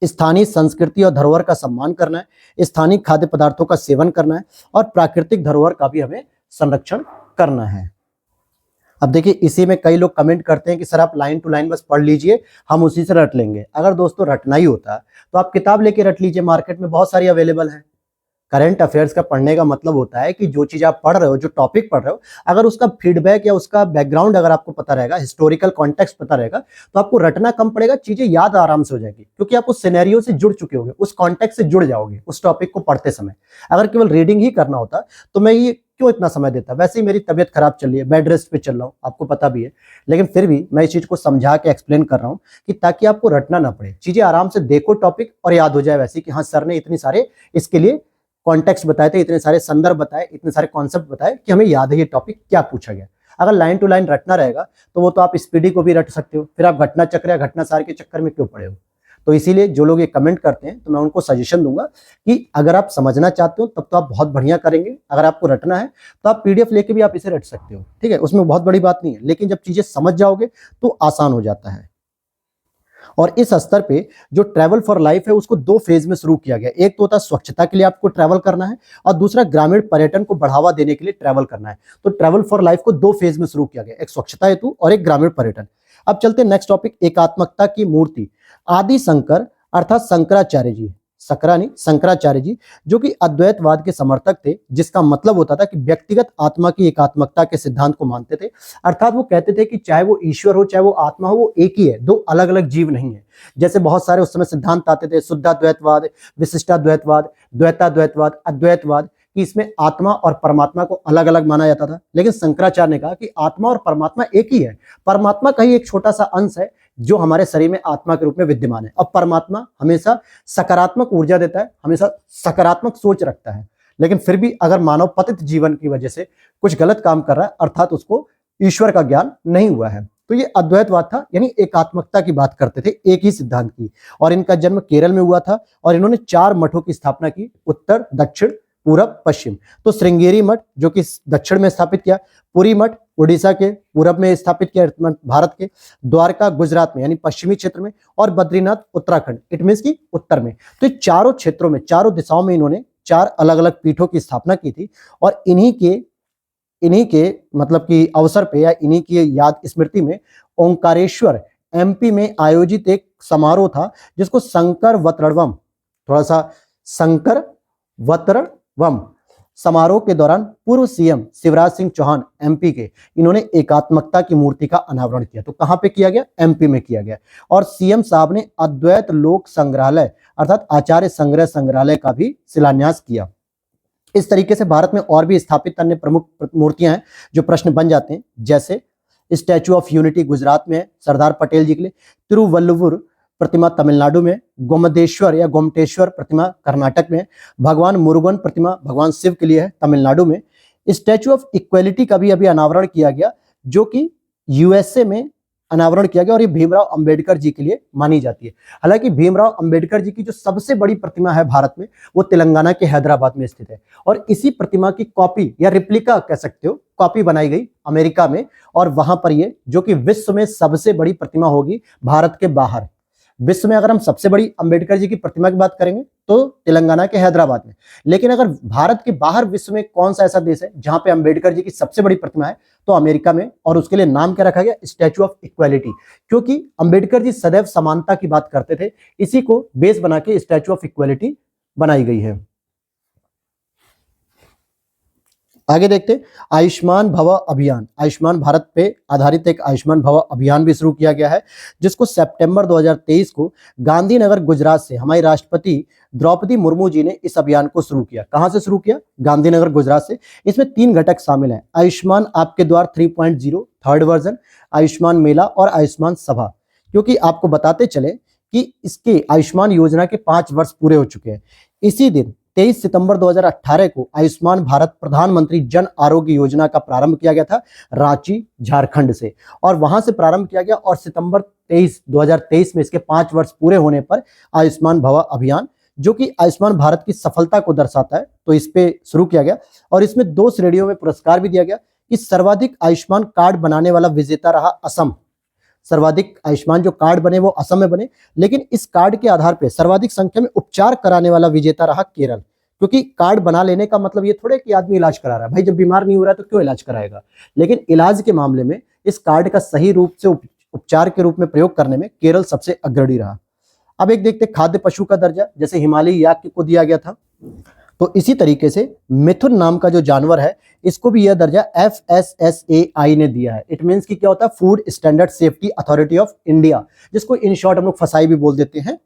स्थानीय संस्कृति और धरोहर का सम्मान करना है, स्थानीय खाद्य पदार्थों का सेवन करना है, और प्राकृतिक धरोहर का भी हमें संरक्षण करना है। अब देखिए, इसी में कई लोग कमेंट करते हैं कि सर आप लाइन टू लाइन बस पढ़ लीजिए, हम उसी से रट लेंगे। अगर दोस्तों रटना ही होता तो आप किताब लेके रट लीजिए, मार्केट में बहुत सारी अवेलेबल है। करंट अफेयर्स का पढ़ने का मतलब होता है कि जो चीज आप पढ़ रहे हो, जो टॉपिक पढ़ रहे हो, अगर उसका फीडबैक या उसका बैकग्राउंड अगर आपको पता रहेगा, हिस्टोरिकल कॉन्टेक्स्ट पता रहेगा, तो आपको रटना कम पड़ेगा, चीजें याद आराम से हो जाएगी, क्योंकि आप उस सिनेरियो से जुड़ चुके होगे, उस कॉन्टेक्स्ट से जुड़ जाओगे उस टॉपिक को पढ़ते समय। अगर केवल रीडिंग ही करना होता तो मैं ये क्यों इतना समय देता। वैसे ही मेरी तबीयत खराब चल रही है, बेड रेस्ट पे चल रहा हूँ, आपको पता भी है, लेकिन फिर भी मैं इस चीज को समझा के एक्सप्लेन कर रहा हूँ कि ताकि आपको रटना ना पड़े, चीजें आराम से देखो टॉपिक और याद हो जाए। वैसे कि हाँ, सर ने इतने सारे इसके लिए कॉन्टेक्स्ट बताए थे, इतने सारे संदर्भ बताए, इतने सारे कॉन्सेप्ट बताए कि हमें याद है ये टॉपिक क्या पूछा गया। अगर लाइन टू लाइन रटना रहेगा तो वो तो आप स्पीडी को भी रट सकते हो, फिर आप घटना चक्र या घटना सार के चक्कर में क्यों पड़े हो। तो इसीलिए जो लोग ये कमेंट करते हैं तो मैं उनको सजेशन दूंगा कि अगर आप समझना चाहते हो तब तो आप बहुत बढ़िया करेंगे, अगर आपको रटना है तो आप पीडीएफ लेके भी आप इसे रट सकते हो, ठीक है, उसमें बहुत बड़ी बात नहीं है। लेकिन जब चीजें समझ जाओगे तो आसान हो जाता है। और इस स्तर पे जो ट्रैवल फॉर लाइफ है उसको दो फेज में शुरू किया गया। एक तो होता है स्वच्छता के लिए आपको ट्रैवल करना है, और दूसरा ग्रामीण पर्यटन को बढ़ावा देने के लिए ट्रैवल करना है। तो ट्रैवल फॉर लाइफ को दो फेज में शुरू किया गया, एक स्वच्छता हेतु और एक ग्रामीण पर्यटन। अब चलते हैं नेक्स्ट टॉपिक, एकात्मकता की मूर्ति। आदि शंकर अर्थात शंकराचार्य जी, सकरा नहीं शंकराचार्य जी, जो कि अद्वैतवाद के समर्थक थे, जिसका मतलब होता था कि व्यक्तिगत आत्मा की एकात्मकता के सिद्धांत को मानते थे। अर्थात वो कहते थे कि चाहे वो ईश्वर हो चाहे वो आत्मा हो, वो एक ही है, दो अलग अलग जीव नहीं है। जैसे बहुत सारे उस समय सिद्धांत आते थे, शुद्धाद्वैतवाद, विशिष्टाद्वैतवाद, द्वैताद्वैतवाद, अद्वैतवाद, कि इसमें आत्मा और परमात्मा को अलग अलग माना जाता था। लेकिन शंकराचार्य ने कहा कि आत्मा और परमात्मा एक ही है, परमात्मा का ही एक छोटा सा अंश है जो हमारे शरीर में आत्मा के रूप में विद्यमान है। अब परमात्मा हमेशा सकारात्मक ऊर्जा देता है, हमेशा सकारात्मक सोच रखता है, लेकिन फिर भी अगर मानव पतित जीवन की वजह से कुछ गलत काम कर रहा है, अर्थात उसको ईश्वर का ज्ञान नहीं हुआ है। तो ये अद्वैतवाद था, यानी एकात्मकता की बात करते थे, एक ही सिद्धांत की। और इनका जन्म केरल में हुआ था और इन्होंने 4 मठों की स्थापना की, उत्तर, दक्षिण, पूरब, पश्चिम। तो श्रृंगेरी मठ जो कि दक्षिण में स्थापित किया, पुरी मठ उड़ीसा के पूरब में स्थापित किया भारत के, द्वारका गुजरात में यानी पश्चिमी क्षेत्र में, और बद्रीनाथ उत्तराखंड, इट मीन्स की उत्तर में। तो ये चारों क्षेत्रों में, चारों दिशाओं में इन्होंने 4 अलग अलग पीठों की स्थापना की थी। और इन्हीं के मतलब की अवसर पे या इन्हीं की याद स्मृति में ओंकारेश्वर एमपी में आयोजित एक समारोह था जिसको शंकर वतरणवम, थोड़ा सा शंकर वतरणवम समारोह के दौरान पूर्व सीएम शिवराज सिंह चौहान एमपी के, इन्होंने एकात्मकता की मूर्ति का अनावरण किया। तो कहां पे किया गया? एमपी में किया गया। और सीएम साहब ने अद्वैत लोक संग्रहालय अर्थात आचार्य संग्रह संग्रहालय का भी शिलान्यास किया। इस तरीके से भारत में और भी स्थापित अन्य प्रमुख मूर्तियां हैं जो प्रश्न बन जाते हैं, जैसे स्टैचू ऑफ यूनिटी गुजरात में है सरदार पटेल जी के लिए, तिरुवल्लुवर प्रतिमा तमिलनाडु में, गोमदेश्वर या गोमटेश्वर प्रतिमा कर्नाटक में, भगवान मुरुगन प्रतिमा भगवान शिव के लिए है तमिलनाडु में। स्टैचू ऑफ इक्वलिटी का भी अभी अनावरण किया गया जो कि यूएसए में अनावरण किया गया, और ये भीमराव अंबेडकर जी के लिए मानी जाती है। हालांकि भीमराव अंबेडकर जी की जो सबसे बड़ी प्रतिमा है भारत में, वो तेलंगाना के हैदराबाद में स्थित है, और इसी प्रतिमा की कॉपी या रिप्लिका कह सकते हो, कॉपी बनाई गई अमेरिका में, और वहां पर ये जो कि विश्व में सबसे बड़ी प्रतिमा होगी भारत के बाहर। विश्व में अगर हम सबसे बड़ी अंबेडकर जी की प्रतिमा की बात करेंगे तो तेलंगाना के हैदराबाद में, लेकिन अगर भारत के बाहर विश्व में कौन सा ऐसा देश है जहां पे अंबेडकर जी की सबसे बड़ी प्रतिमा है, तो अमेरिका में। और उसके लिए नाम क्या रखा गया? स्टैचू ऑफ इक्वालिटी, क्योंकि अंबेडकर जी सदैव समानता की बात करते थे, इसी को बेस बना के स्टैचू ऑफ इक्वालिटी बनाई गई है। आगे देखते हैं आयुष्मान भव अभियान। आयुष्मान भारत पे आधारित एक आयुष्मान भव अभियान भी शुरू किया गया है, जिसको सितंबर 2023 को गांधीनगर गुजरात से हमारी राष्ट्रपति द्रौपदी मुर्मू जी ने इस अभियान को शुरू किया। कहां से शुरू किया? गांधीनगर गुजरात से। इसमें 3 घटक शामिल हैं, आयुष्मान आपके द्वार 3.0 थर्ड वर्जन, आयुष्मान मेला और आयुष्मान सभा। क्योंकि आपको बताते चले कि इसके आयुष्मान योजना के 5 वर्ष पूरे हो चुके हैं। इसी दिन 23 सितंबर 2018 को आयुष्मान भारत प्रधानमंत्री जन आरोग्य योजना का प्रारंभ किया गया था रांची झारखंड से, और वहां से प्रारंभ किया गया, और सितंबर 2023 में इसके 5 वर्ष पूरे होने पर आयुष्मान भव अभियान, जो कि आयुष्मान भारत की सफलता को दर्शाता है, तो इस पे शुरू किया गया। और इसमें 2 श्रेणियों में पुरस्कार भी दिया गया कि सर्वाधिक आयुष्मान कार्ड बनाने वाला विजेता रहा असम। सर्वाधिक आयुष्मान जो कार्ड बने वो असम में बने, लेकिन इस कार्ड के आधार पर सर्वाधिक संख्या में उपचार कराने वाला विजेता रहा केरल। क्योंकि कार्ड बना लेने का मतलब ये थोड़े कि आदमी इलाज करा रहा है, भाई जब बीमार नहीं हो रहा है तो क्यों इलाज कराएगा, लेकिन इलाज के मामले में इस कार्ड का सही रूप से उपचार के रूप में प्रयोग करने में केरल सबसे अग्रणी रहा। अब एक देखते खाद्य पशु का दर्जा, जैसे हिमालयी याक को दिया गया था, तो इसी तरीके से मिथुन नाम का जो जानवर है इसको भी यह दर्जा FSSAI ने दिया है। इट मीन्स कि क्या होता है? Food standard safety authority of India, जिसको इन शॉर्ट हम लोग फसाई भी बोल देते हैं।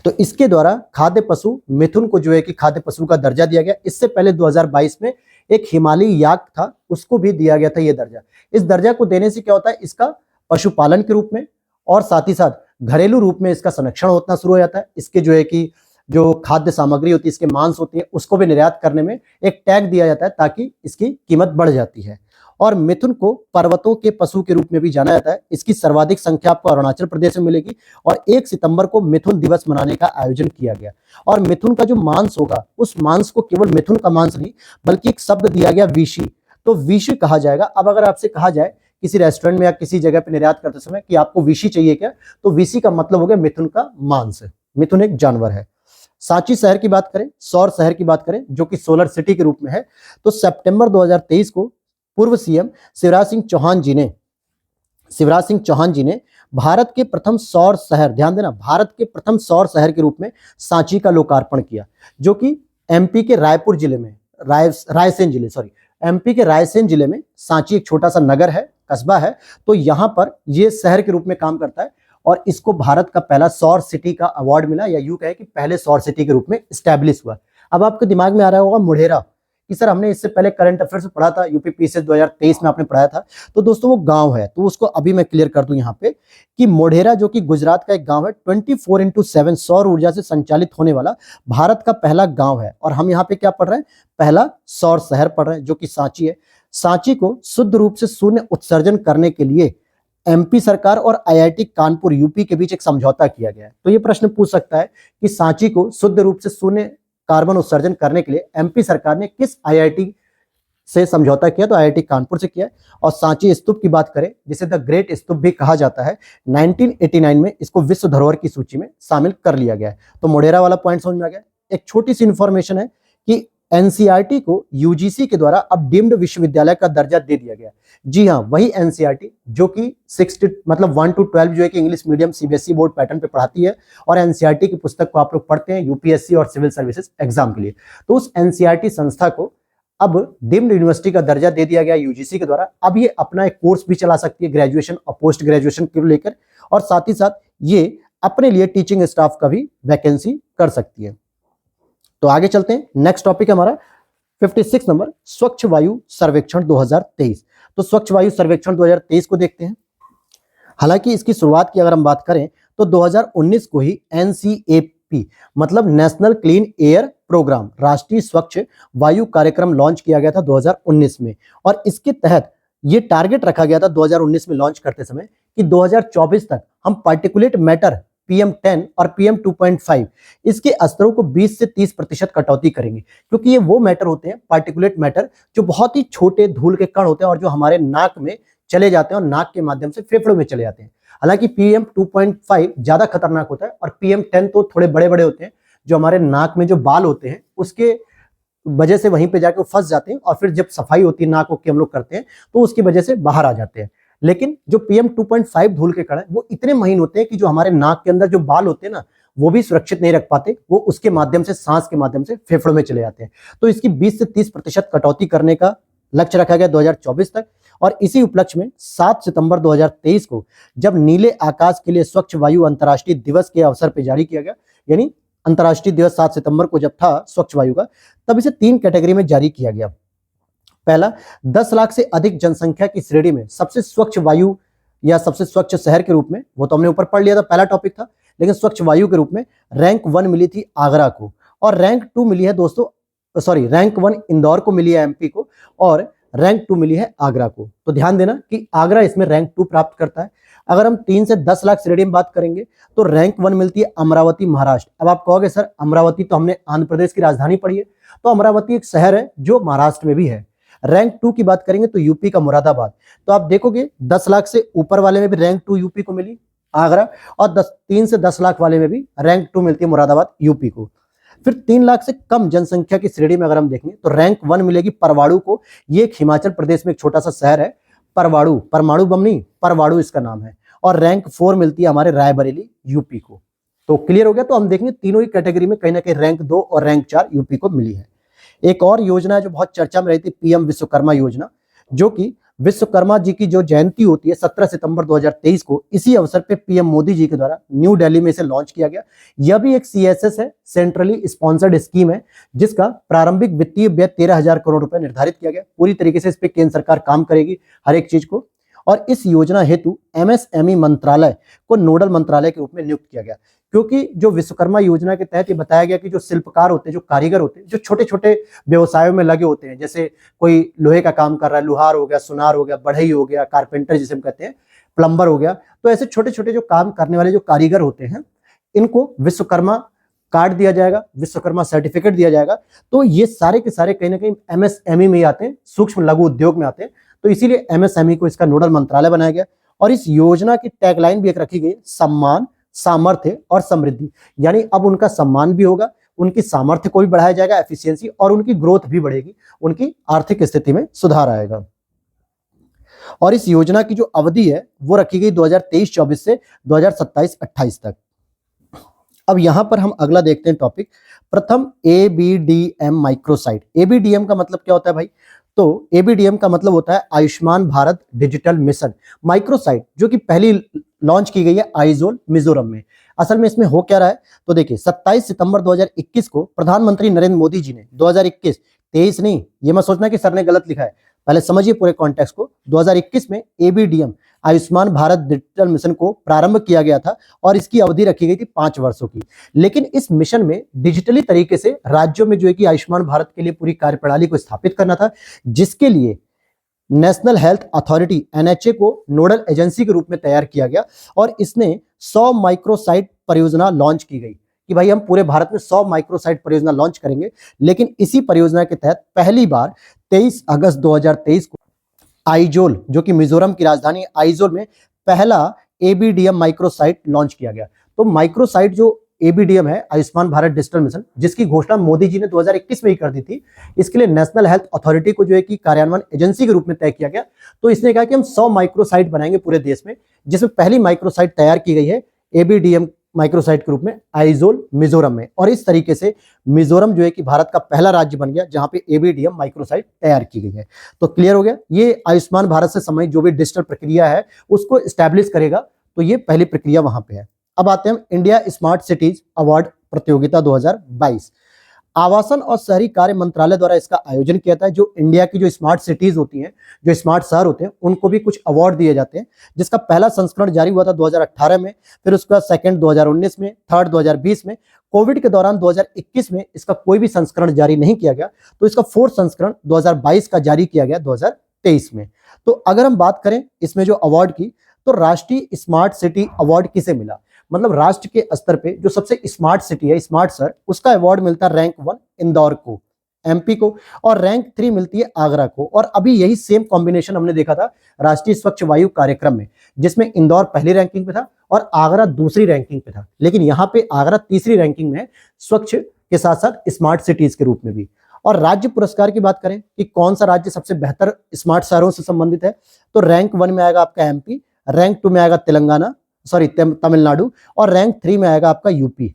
तो इसके द्वारा खाद्य पशु मिथुन को जो है कि खाद्य पशु का दर्जा दिया गया। इससे पहले 2022 में एक हिमालयी याक था, उसको भी दिया गया था ये दर्जा। इस दर्जा को देने से क्या होता है? इसका पशुपालन के रूप में और साथ ही साथ घरेलू रूप में इसका संरक्षण होना शुरू हो जाता है। इसके जो है कि जो खाद्य सामग्री होती है, इसके मांस होती है, उसको भी निर्यात करने में एक टैग दिया जाता है ताकि इसकी कीमत बढ़ जाती है। और मिथुन को पर्वतों के पशु के रूप में भी जाना जाता है। इसकी सर्वाधिक संख्या आपको अरुणाचल प्रदेश में मिलेगी, और 1 सितंबर को मिथुन दिवस मनाने का आयोजन किया गया। और मिथुन का जो मांस होगा, उस मांस को केवल मिथुन का मांस नहीं बल्कि एक शब्द दिया गया विशी, तो विशी कहा जाएगा। अब अगर आपसे कहा जाए किसी रेस्टोरेंट में या किसी जगह पे निर्यात करते समय कि आपको वीसी चाहिए क्या, तो वीसी का मतलब हो गया मिथुन का मांस। मिथुन एक जानवर है। सांची शहर की बात करें, सौर शहर की बात करें, जो कि सोलर सिटी के रूप में है, तो सितंबर 2023 को पूर्व सीएम शिवराज सिंह चौहान जी ने भारत के प्रथम सौर शहर, ध्यान देना, भारत के प्रथम सौर शहर के रूप में सांची का लोकार्पण किया, जो कि एमपी के रायपुर जिले में, एमपी के रायसेन जिले में सांची एक छोटा सा नगर है, कस्बा है, तो यहां पर यह शहर के रूप में काम करता है और इसको भारत का पहला सौर सिटी का अवार्ड मिला, या यूं कहे कि पहले सौर सिटी के रूप में स्टैब्लिश हुआ। अब आपके दिमाग में आ रहा होगा मोढेरा, कि सर हमने इससे पहले करंट अफेयर्स में पढ़ा था, यूपीपीएससी 2023 में आपने पढ़ाया था, तो दोस्तों वो गांव है, तो उसको अभी मैं क्लियर कर दूं यहाँ पे कि मोढेरा जो कि गुजरात का एक गांव है, 24/7 सौर ऊर्जा से संचालित होने वाला भारत का पहला गांव है। और हम यहाँ पे क्या पढ़ रहे हैं, पहला सौर शहर पढ़ रहे हैं, जो कि सांची है। सांची को शुद्ध रूप से शून्य उत्सर्जन करने के लिए एमपी सरकार और आईआईटी कानपुर यूपी के बीच एक समझौता किया गया है। तो ये प्रश्न पूछ सकता है कि सांची को शुद्ध रूप से शून्य कार्बन उत्सर्जन करने के लिए एमपी सरकार ने किस आईआईटी से समझौता किया, तो आईआईटी कानपुर से किया है। और सांची स्तूप की बात करें, जिसे द ग्रेट स्तूप भी कहा जाता है, 1989 में इसको विश्व धरोहर की सूची में शामिल कर लिया गया है। तो मोढेरा वाला पॉइंट समझ में आ गया। एक छोटी सी इंफॉर्मेशन है कि एनसीईआरटी को यूजीसी के द्वारा अब डीम्ड विश्वविद्यालय का दर्जा दे दिया गया है। जी हाँ, वही एनसीईआरटी जो कि 1 to 12 जो है कि English medium CBSE board pattern पे पढ़ाती है, और एनसीईआरटी की पुस्तक को आप लोग पढ़ते हैं यूपीएससी और सिविल सर्विसेज एग्जाम के लिए। तो उस एनसीईआरटी संस्था को अब डीम्ड यूनिवर्सिटी का दर्जा दे दिया गया यूजीसी के द्वारा। अब ये अपना एक कोर्स भी चला सकती है ग्रेजुएशन और पोस्ट ग्रेजुएशन को लेकर, और साथ ही साथ ये अपने लिए टीचिंग स्टाफ का भी वैकेंसी कर सकती है। तो आगे चलते हैं, नेक्स्ट टॉपिक हमारा 56 नंबर, स्वच्छ वायु सर्वेक्षण 2023। तो स्वच्छ वायु सर्वेक्षण 2023 को देखते हैं। हालांकि इसकी शुरुआत की अगर हम बात करें तो 2019 को ही एनसीएपी मतलब नेशनल क्लीन एयर प्रोग्राम, राष्ट्रीय स्वच्छ वायु कार्यक्रम लॉन्च किया गया था 2019 में, और इसके तहत ये टारगेट रखा गया था 2019 में लॉन्च करते समय कि 2024 तक हम पार्टिकुलेट मैटर PM10 और PM2.5 इसके स्तरों को 20 से 30% कटौती करेंगे, क्योंकि ये वो मैटर होते हैं, पार्टिकुलेट मैटर, जो बहुत ही छोटे धूल के कण होते हैं और जो हमारे नाक में चले जाते हैं और नाक के माध्यम से फेफड़ों में चले जाते हैं। हालांकि PM2.5 ज्यादा खतरनाक होता है और PM10 तो थोड़े बड़े बड़े होते हैं, जो हमारे नाक में जो बाल होते हैं उसके वजह से वहीं पे जाके फंस जाते हैं, और फिर जब सफाई होती है नाक की हम लोग करते हैं तो उसकी वजह से बाहर आ जाते हैं। लेकिन जो PM2.5 धूल के कण है वो इतने महीन होते हैं कि जो हमारे नाक के अंदर जो बाल होते हैं ना, वो भी सुरक्षित नहीं रख पाते, वो उसके माध्यम से, सांस के माध्यम से फेफड़ों में चले जाते हैं। तो इसकी 20 से 30% कटौती करने का लक्ष्य रखा गया 2024 तक। और इसी उपलक्ष्य में 7 सितंबर 2023 को जब नीले आकाश के लिए स्वच्छ वायु अंतर्राष्ट्रीय दिवस के अवसर पर जारी किया गया, यानी अंतर्राष्ट्रीय दिवस 7 सितंबर को जब था स्वच्छ वायु का, तब इसे 3 कैटेगरी में जारी किया गया। पहला, 10 लाख से अधिक जनसंख्या की श्रेणी में सबसे स्वच्छ वायु या सबसे स्वच्छ शहर के रूप में, वो तो हमने ऊपर पढ़ लिया था, पहला टॉपिक था, लेकिन स्वच्छ वायु के रूप में रैंक 1 मिली थी आगरा को, और रैंक 2 मिली है दोस्तों, रैंक 1 इंदौर को मिली है एमपी को, और रैंक 2 मिली है आगरा को। तो ध्यान देना कि आगरा इसमें रैंक 2 प्राप्त करता है। अगर हम 3 से 10 लाख श्रेणी में बात करेंगे तो रैंक 1 मिलती है अमरावती महाराष्ट्र। अब आप कहोगे सर अमरावती तो हमने आंध्र प्रदेश की राजधानी पढ़ी है, तो अमरावती एक शहर है जो महाराष्ट्र में भी है। रैंक 2 की बात करेंगे तो यूपी का मुरादाबाद। तो आप देखोगे 10 लाख से ऊपर वाले में भी रैंक 2 यूपी को मिली आगरा, और 3 से 10 लाख वाले में भी रैंक 2 मिलती है मुरादाबाद यूपी को। फिर 3 लाख से कम जनसंख्या की श्रेणी में अगर हम देखेंगे तो रैंक 1 मिलेगी परवाड़ू को। ये एक हिमाचल प्रदेश में एक छोटा सा शहर है, परवाड़ू, परमाणु बम नहीं, परवाड़ू इसका नाम है। और रैंक 4 मिलती है हमारे रायबरेली यूपी को। तो क्लियर हो गया। तो हम देखेंगे तीनों ही कैटेगरी में कहीं ना कहीं रैंक 2 और रैंक 4 यूपी को मिली है। एक और योजना है जो बहुत चर्चा में रही थी, पीएम विश्वकर्मा योजना, जो कि विश्वकर्मा जी की जो जयंती होती है 17 सितंबर 2023 को, इसी अवसर पे पीएम मोदी जी के द्वारा न्यू दिल्ली में इसे लॉन्च किया गया। यह भी एक सीएसएस है, सेंट्रली स्पॉन्सर्ड स्कीम है, जिसका प्रारंभिक वित्तीय व्यय 13,000 करोड़ रुपए निर्धारित किया गया। पूरी तरीके से इस पे केंद्र सरकार काम करेगी हर एक चीज को। और इस योजना हेतु एमएसएमई मंत्रालय को नोडल मंत्रालय के रूप में नियुक्त किया गया, क्योंकि जो विश्वकर्मा योजना के तहत ये बताया गया कि जो शिल्पकार होते हैं, जो कारीगर होते हैं, जो छोटे छोटे व्यवसायों में लगे होते हैं, जैसे कोई लोहे का काम कर रहा है, लुहार हो गया, सुनार हो गया, बढ़ई हो गया, कारपेंटर जिसे हम कहते हैं, प्लम्बर हो गया, तो ऐसे छोटे छोटे जो काम करने वाले जो कारीगर होते हैं, इनको विश्वकर्मा कार्ड दिया जाएगा, विश्वकर्मा सर्टिफिकेट दिया जाएगा। तो ये सारे के सारे कहीं ना कहीं एमएसएमई में आते हैं, सूक्ष्म लघु उद्योग में आते हैं। तो इसीलिए एमएसएमई को इसका नोडल मंत्रालय बनाया गया। और इस योजना की टैगलाइन भी एक रखी गई, सम्मान, सामर्थ्य और समृद्धि। यानी अब उनका सम्मान भी होगा, उनकी सामर्थ्य को भी बढ़ाया जाएगा, एफिशिएंसी, और उनकी ग्रोथ भी बढ़ेगी, उनकी आर्थिक स्थिति में सुधार आएगा। और इस योजना की जो अवधि है वो रखी गई 2023-24 से 2027-28 तक। अब यहां पर हम अगला देखते हैं टॉपिक, प्रथम एबीडीएम माइक्रोसाइट। एबीडीएम का मतलब क्या होता है भाई? तो एबीडीएम का मतलब होता है Ayushman Bharat digital mission microsite, जो कि पहली लॉन्च की गई है आइजोल मिजोरम में। असल में इसमें हो क्या रहा है, तो देखिए 27 सितंबर 2021 को प्रधानमंत्री नरेंद्र मोदी जी ने 2021, 23 नहीं, ये मत सोचना कि सर ने गलत लिखा है, पहले समझिए पूरे कॉन्टेक्स्ट को। 2021 में ABDM Ayushman Bharat digital mission को प्रारंभ किया गया था और इसकी अवधि रखी गई थी 5 वर्षों की। लेकिन इस मिशन में डिजिटली तरीके से राज्यों में जो है कि आयुष्मान भारत के लिए पूरी कार्यप्रणाली को स्थापित करना था, जिसके लिए नेशनल हेल्थ अथॉरिटी एनएचए को नोडल एजेंसी के रूप में तैयार किया गया। और इसने 100 माइक्रोसाइट परियोजना लॉन्च की गई कि भाई हम पूरे भारत में 100 माइक्रोसाइट परियोजना लॉन्च करेंगे। लेकिन इसी परियोजना के तहत पहली बार 23 अगस्त 2023 को आइजोल, जो कि मिजोरम की राजधानी आइजोल में पहला एबीडीएम माइक्रोसाइट लॉन्च किया गया। तो माइक्रोसाइट जो एबीडीएम है, आयुष्मान भारत डिजिटल मिशन, जिसकी घोषणा मोदी जी ने 2021 में ही कर दी थी, इसके लिए नेशनल हेल्थ अथॉरिटी को जो है कि कार्यान्वयन एजेंसी के रूप में तय किया गया। तो इसने कहा कि हम 100 माइक्रोसाइट बनाएंगे पूरे देश में, जिसमें पहली माइक्रोसाइट तैयार की गई है एबीडीएम माइक्रोसाइट के रूप में आइजोल मिजोरम में। और इस तरीके से मिजोरम जो है कि भारत का पहला राज्य बन गया जहां पे एबीडीएम माइक्रोसाइट तैयार की गई है। तो क्लियर हो गया, ये आयुष्मान भारत से संबंधित जो भी डिजिटल प्रक्रिया है उसको स्टैब्लिश करेगा। तो ये पहली प्रक्रिया वहां पे है। अब आते हैं इंडिया स्मार्ट सिटीज अवार्ड प्रतियोगिता 2022। आवासन और शहरी कार्य मंत्रालय द्वारा इसका आयोजन किया था। जो इंडिया की जो स्मार्ट सिटीज होती हैं, जो स्मार्ट शहर होते हैं, उनको भी कुछ अवार्ड दिए जाते हैं, जिसका पहला संस्करण जारी हुआ था 2018 में, फिर उसका सेकंड 2019 में, थर्ड 2020 में। कोविड के दौरान 2021 में इसका कोई भी संस्करण जारी नहीं किया गया, तो इसका फोर्थ संस्करण 2022 का जारी किया गया 2023 में। तो अगर हम बात करें इसमें जो अवार्ड की, तो राष्ट्रीय स्मार्ट सिटी अवार्ड किसे मिला? मतलब राष्ट्र के स्तर पे जो सबसे स्मार्ट सिटी है, स्मार्ट शहर, उसका अवार्ड मिलता है रैंक 1 इंदौर को, एमपी को, और रैंक 3 मिलती है आगरा को। और अभी यही सेम कॉम्बिनेशन हमने देखा था राष्ट्रीय स्वच्छ वायु कार्यक्रम में, जिसमें इंदौर पहली रैंकिंग पे था और आगरा दूसरी रैंकिंग पे था। लेकिन यहाँ पे आगरा तीसरी रैंकिंग में है, स्वच्छ के साथ साथ स्मार्ट सिटीज के रूप में भी। और राज्य पुरस्कार की बात करें कि कौन सा राज्य सबसे बेहतर स्मार्ट शहरों से संबंधित है, तो रैंक 1 में आएगा आपका एमपी, रैंक 2 में आएगा तेलंगाना, सॉरी तमिलनाडु, और रैंक 3 में आएगा आपका यूपी।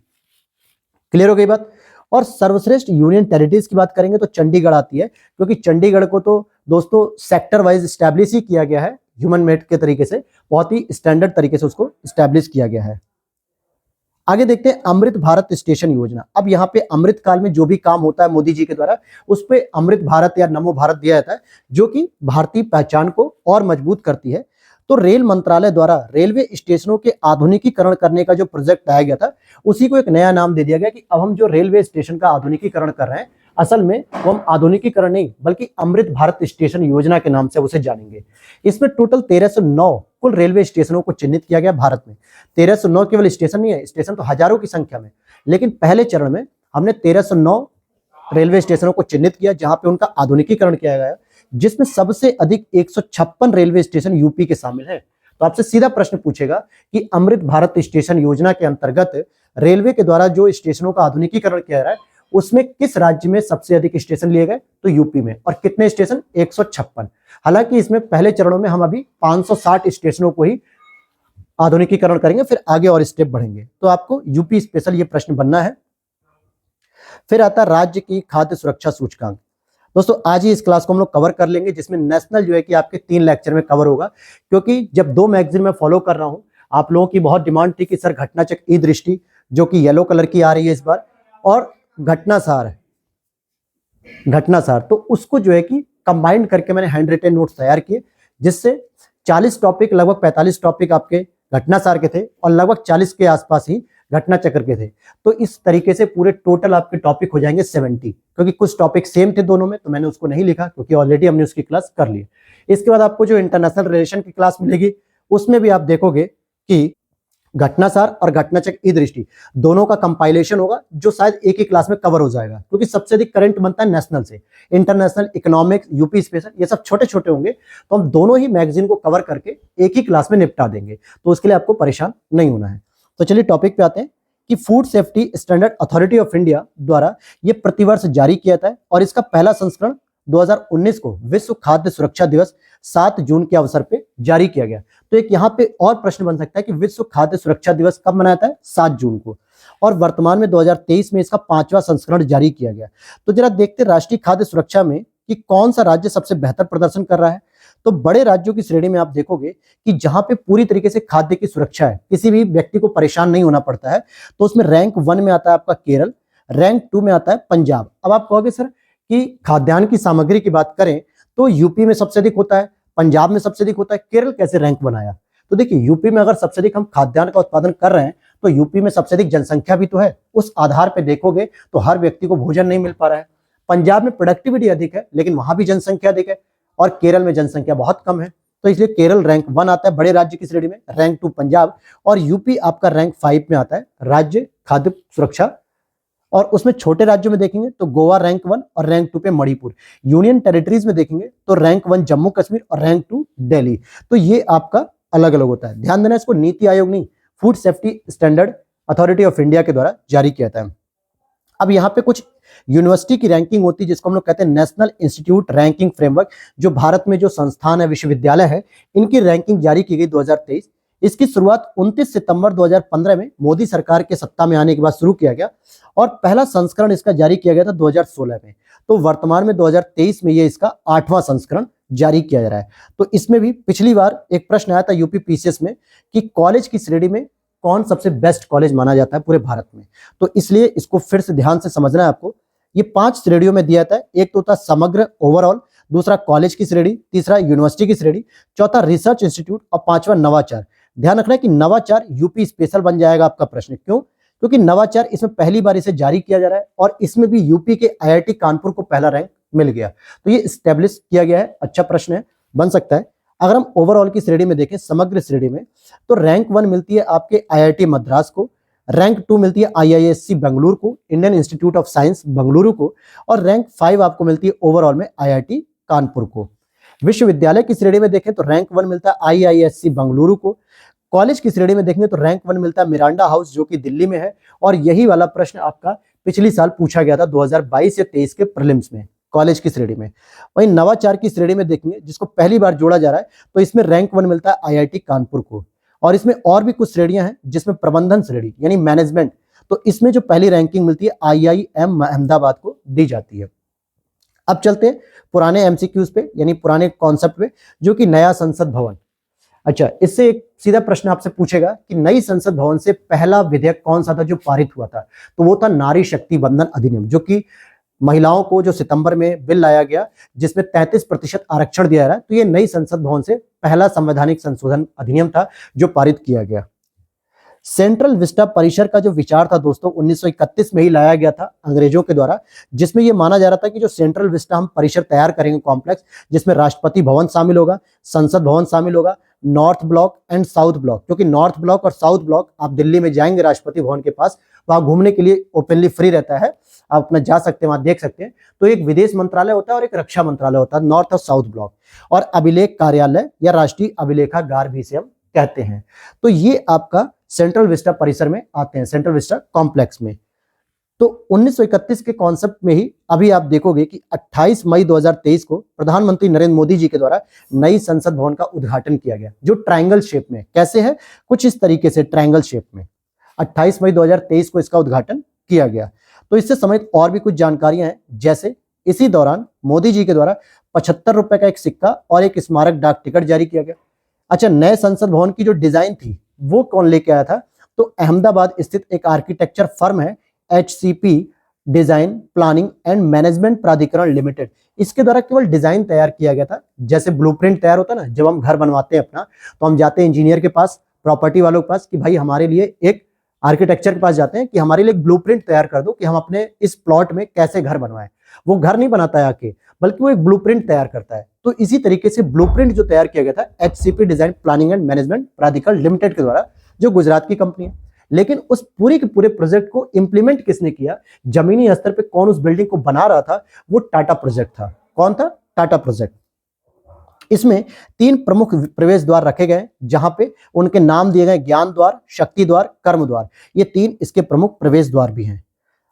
क्लियर हो गई बात। और सर्वश्रेष्ठ यूनियन टेरिटरीज की बात करेंगे तो चंडीगढ़ आती है, क्योंकि चंडीगढ़ को तो दोस्तों सेक्टर वाइज स्टैब्लिश ही किया गया है, ह्यूमन मेट के तरीके से, बहुत ही स्टैंडर्ड तरीके से उसको स्टैब्लिश किया गया है। आगे देखते हैं अमृत भारत स्टेशन योजना। अब यहाँ पे अमृत काल में जो भी काम होता है मोदी जी के द्वारा, उस पे अमृत भारत या नमो भारत दिया जाता है, जो कि भारतीय पहचान को और मजबूत करती है। तो रेल मंत्रालय द्वारा रेलवे स्टेशनों के आधुनिकीकरण करने का जो प्रोजेक्ट लाया गया था, उसी को एक नया नाम दे दिया गया कि अब हम जो रेलवे स्टेशन का आधुनिकीकरण कर रहे हैं, असल में वो हम आधुनिकीकरण नहीं बल्कि अमृत भारत स्टेशन योजना के नाम से उसे जानेंगे। इसमें टोटल 1309 कुल रेलवे स्टेशनों को चिन्हित किया गया भारत में। 1309 केवल स्टेशन नहीं है, स्टेशन तो हजारों की संख्या में, लेकिन पहले चरण में हमने 1309 रेलवे स्टेशनों को चिन्हित किया जहां पे उनका आधुनिकीकरण किया गया, जिसमें सबसे अधिक 156 रेलवे स्टेशन यूपी के शामिल हैं। तो आपसे सीधा प्रश्न पूछेगा कि अमृत भारत स्टेशन योजना के अंतर्गत रेलवे के द्वारा जो स्टेशनों का आधुनिकीकरण किया जा रहा है, उसमें किस राज्य में सबसे अधिक स्टेशन लिए गए? तो यूपी में। और कितने स्टेशन? 156। हालांकि इसमें पहले चरणों में हम अभी 560 स्टेशनों को ही आधुनिकीकरण करेंगे, फिर आगे और स्टेप बढ़ेंगे। तो आपको यूपी स्पेशल ये प्रश्न बनना है। फिर आता है राज्य की खाद्य सुरक्षा सूचकांक। दोस्तों आज ही इस क्लास को हम लोग कवर कर लेंगे, जिसमें नेशनल जो है कि आपके 3 लेक्चर में कवर होगा, क्योंकि जब 2 मैगजीन में फॉलो कर रहा हूं, आप लोगों की बहुत डिमांड थी कि सर घटनाचक ई दृष्टि, जो कि येलो कलर की आ रही है इस बार, और घटनासार, तो उसको जो है कि कंबाइन करके मैंने हैंड रिटन नोट्स तैयार किए, जिससे 40 टॉपिक, लगभग 45 टॉपिक आपके घटनासार के थे और लगभग 40 के आसपास ही घटना चक्र के थे। तो इस तरीके से पूरे टोटल आपके टॉपिक हो जाएंगे 70, क्योंकि कुछ टॉपिक सेम थे दोनों में, तो मैंने उसको नहीं लिखा क्योंकि ऑलरेडी हमने उसकी क्लास कर ली। इसके बाद आपको जो इंटरनेशनल रिलेशन की क्लास मिलेगी, उसमें भी आप देखोगे कि घटनासार और घटनाचक्र ई दृष्टि दोनों का कंपाइलेशन होगा, जो शायद एक ही क्लास में कवर हो जाएगा, क्योंकि सबसे अधिक करंट बनता है नेशनल से। इंटरनेशनल, इकोनॉमिक्स, यूपी स्पेशल, ये सब छोटे छोटे होंगे, तो हम दोनों ही मैगजीन को कवर करके एक ही क्लास में निपटा देंगे, तो उसके लिए आपको परेशान नहीं होना है। तो चलिए टॉपिक पे आते हैं कि food safety standard authority of India द्वारा ये प्रतिवर्ष जारी किया जाता है, और इसका पहला संस्करण 2019 को विश्व खाद्य सुरक्षा दिवस 7 जून के अवसर पे जारी किया गया। तो एक यहाँ पे और प्रश्न बन सकता है कि विश्व खाद्य सुरक्षा दिवस कब मनाया जाता है? 7 जून को। और वर्तमान में 2023 में इसका 5वां संस्करण जारी किया गया। तो जरा देखते राष्ट्रीय खाद्य सुरक्षा में कि कौन सा राज्य सबसे बेहतर प्रदर्शन कर रहा है। तो बड़े राज्यों की श्रेणी में आप देखोगे कि जहां पे पूरी तरीके से खाद्य की सुरक्षा है, किसी भी व्यक्ति को परेशान नहीं होना पड़ता है, तो उसमें रैंक 1 में आता है आपका केरल, रैंक 2 में आता है पंजाब। अब आप कहोगे सर कि खाद्यान्न की सामग्री की बात करें तो यूपी में सबसे अधिक होता है, पंजाब में सबसे अधिक होता है, केरल कैसे रैंक बनाया? तो देखिए यूपी में अगर सबसे अधिक हम खाद्यान्न का उत्पादन कर रहे हैं तो यूपी में सबसे अधिक जनसंख्या भी तो है, उस आधार पर देखोगे तो हर व्यक्ति को भोजन नहीं मिल पा रहा है। पंजाब में प्रोडक्टिविटी अधिक है लेकिन वहां भी जनसंख्या अधिक है, और केरल में जनसंख्या बहुत कम है, तो इसलिए केरल रैंक 1 आता है बड़े राज्य की श्रेणी में, रैंक 2 पंजाब, और यूपी आपका रैंक 5 में आता है राज्य खाद्य सुरक्षा। और उसमें छोटे राज्यों में देखेंगे तो गोवा रैंक 1 और रैंक 2 पे मणिपुर। यूनियन टेरिटरीज में देखेंगे तो रैंक 1 जम्मू कश्मीर और रैंक 2 दिल्ली। तो ये आपका अलग अलग होता है। ध्यान देना, इसको नीति आयोग नहीं, food safety standard authority of India के द्वारा जारी किया था। अब यहाँ पे कुछ यूनिवर्सिटी की रैंकिंग होती है जिसको हम लोग कहते हैं नेशनल इंस्टीट्यूट रैंकिंग फ्रेमवर्क, जो भारत में जो संस्थान है, विश्वविद्यालय है, इनकी रैंकिंग जारी की गई 2023। इसकी शुरुआत 29 सितंबर 2015 में मोदी सरकार के सत्ता में आने के बाद शुरू किया गया, और पहला संस्करण इसका जारी किया गया था 2016 में। तो वर्तमान में 2023 में ये इसका 8वां संस्करण जारी किया जा रहा है। तो इसमें भी पिछली बार एक प्रश्न आया था यूपी पीसीएस में कि कॉलेज की श्रेणी में कौन सबसे बेस्ट कॉलेज माना जाता है पूरे भारत में। तो इसलिए इसको फिर से ध्यान से समझना है आपको। ये 5 श्रेणियों में दिया जाता है। एक तो होता है समग्र ओवरऑल, दूसरा कॉलेज की श्रेणी, तीसरा यूनिवर्सिटी की श्रेणी, चौथा रिसर्च इंस्टीट्यूट, और 5वां नवाचार। ध्यान रखना है कि नवाचार यूपी स्पेशल बन जाएगा आपका प्रश्न। क्यों? क्योंकि नवाचार इसमें पहली बार इसे जारी किया जा रहा है, और इसमें भी यूपी के आईआईटी कानपुर को पहला रैंक मिल गया। तो ये स्टैब्लिश किया गया है। अच्छा प्रश्न है, बन सकता है। अगर हम ओवरऑल की श्रेणी में देखें, समग्र श्रेणी में, तो रैंक 1 मिलती है आपके आईआईटी मद्रास को, रैंक 2 मिलती है आईआईएससी बेंगलुरु को, Indian institute of science Bengaluru को, और रैंक 5 आपको मिलती है ओवरऑल में आईआईटी कानपुर को। विश्वविद्यालय की श्रेणी में देखें तो रैंक 1 मिलता है आईआईएससी बेंगलुरु को। कॉलेज की श्रेणी में देखेंगे तो रैंक 1 मिलता है मिरांडा हाउस, जो कि दिल्ली में है, और यही वाला प्रश्न आपका पिछली साल पूछा गया था 2022 या 23 के प्रीलिम्स में, कॉलेज की श्रेणी में। वहीं नवाचार की श्रेणी में देखेंगे, जिसको पहली बार जोड़ा जा रहा है, तो इसमें रैंक 1 मिलता है आईआईटी कानपुर को। और इसमें और भी कुछ श्रेणियां हैं, जिसमें प्रबंधन श्रेणी यानी मैनेजमेंट, तो इसमें जो पहली रैंकिंग मिलती है आईआईएम अहमदाबाद को दी जाती है। अब चलते हैं पुराने एमसीक्यूज पे, यानी पुराने कॉन्सेप्ट पे, जो कि नया संसद भवन। अच्छा, इससे एक सीधा प्रश्न आपसे पूछेगा कि नई संसद भवन से पहला विधेयक कौन सा था जो पारित हुआ था? तो वो था नारी शक्ति बंधन अधिनियम, जो कि महिलाओं को जो सितंबर में बिल लाया गया, जिसमें 33% आरक्षण दिया जा रहा है। तो ये नई संसद भवन से पहला संवैधानिक संशोधन अधिनियम था जो पारित किया गया। सेंट्रल विस्टा परिसर का जो विचार था दोस्तों 1931 में ही लाया गया था अंग्रेजों के द्वारा, जिसमें यह माना जा रहा था कि जो सेंट्रल विस्टा हम परिसर तैयार करेंगे कॉम्प्लेक्स, जिसमें राष्ट्रपति भवन शामिल होगा, संसद भवन शामिल होगा, north block and south block, क्योंकि नॉर्थ ब्लॉक और साउथ ब्लॉक आप दिल्ली में जाएंगे राष्ट्रपति भवन के पास, वहां घूमने के लिए ओपनली फ्री रहता है, आप अपना जा सकते हैं, वहां देख सकते हैं। तो एक विदेश मंत्रालय होता है और एक रक्षा मंत्रालय होता है, नॉर्थ और साउथ ब्लॉक, और अभिलेख कार्यालय या राष्ट्रीय अभिलेखागार भी इसे हम कहते हैं। तो ये आपका सेंट्रल विस्टा परिसर में आते हैं, सेंट्रल विस्टा कॉम्प्लेक्स में। तो 1931 के कॉन्सेप्ट में ही अभी आप देखोगे कि 28 मई 2023 को प्रधानमंत्री नरेंद्र मोदी जी के द्वारा नई संसद भवन का उद्घाटन किया गया, जो ट्रायंगल शेप में, कैसे है, कुछ इस तरीके से ट्रायंगल शेप में 28 मई 2023 को इसका उद्घाटन किया गया। तो इससे संबंधित और भी कुछ जानकारियां हैं, जैसे इसी दौरान मोदी जी के द्वारा 75 रुपए का एक सिक्का और एक स्मारक डाक टिकट जारी किया गया। अच्छा, नए संसद भवन की जो डिजाइन थी वो कौन लेके आया था? तो अहमदाबाद स्थित एक आर्किटेक्चर फर्म है HCP design planning and management प्राधिकरण लिमिटेड, इसके द्वारा केवल डिजाइन तैयार किया गया था। जैसे ब्लूप्रिंट तैयार होता है ना, जब हम घर बनवाते हैं अपना, तो हम जाते हैं इंजीनियर के पास, प्रॉपर्टी वालों के पास, कि भाई हमारे लिए एक आर्किटेक्चर के पास जाते हैं कि हमारे लिए एक ब्लूप्रिंट तैयार कर दो कि हम अपने इस प्लॉट में कैसे घर बनवाएं। वो घर नहीं बनाता है आके, बल्कि वो एक ब्लूप्रिंट तैयार करता है। तो इसी तरीके से ब्लूप्रिंट जो तैयार किया गया था HCP design planning and management प्राधिकरण लिमिटेड के द्वारा जो गुजरात की कंपनी है। लेकिन उस पूरे के पूरे प्रोजेक्ट को इंप्लीमेंट किसने किया, जमीनी स्तर पे कौन उस बिल्डिंग को बना रहा था, वो टाटा प्रोजेक्ट था। कौन था? टाटा प्रोजेक्ट। इसमें 3 प्रमुख प्रवेश द्वार रखे गए, जहां पे उनके नाम दिए गए ज्ञान द्वार, शक्ति द्वार, कर्म द्वार। ये 3 इसके प्रमुख प्रवेश द्वार भी हैं।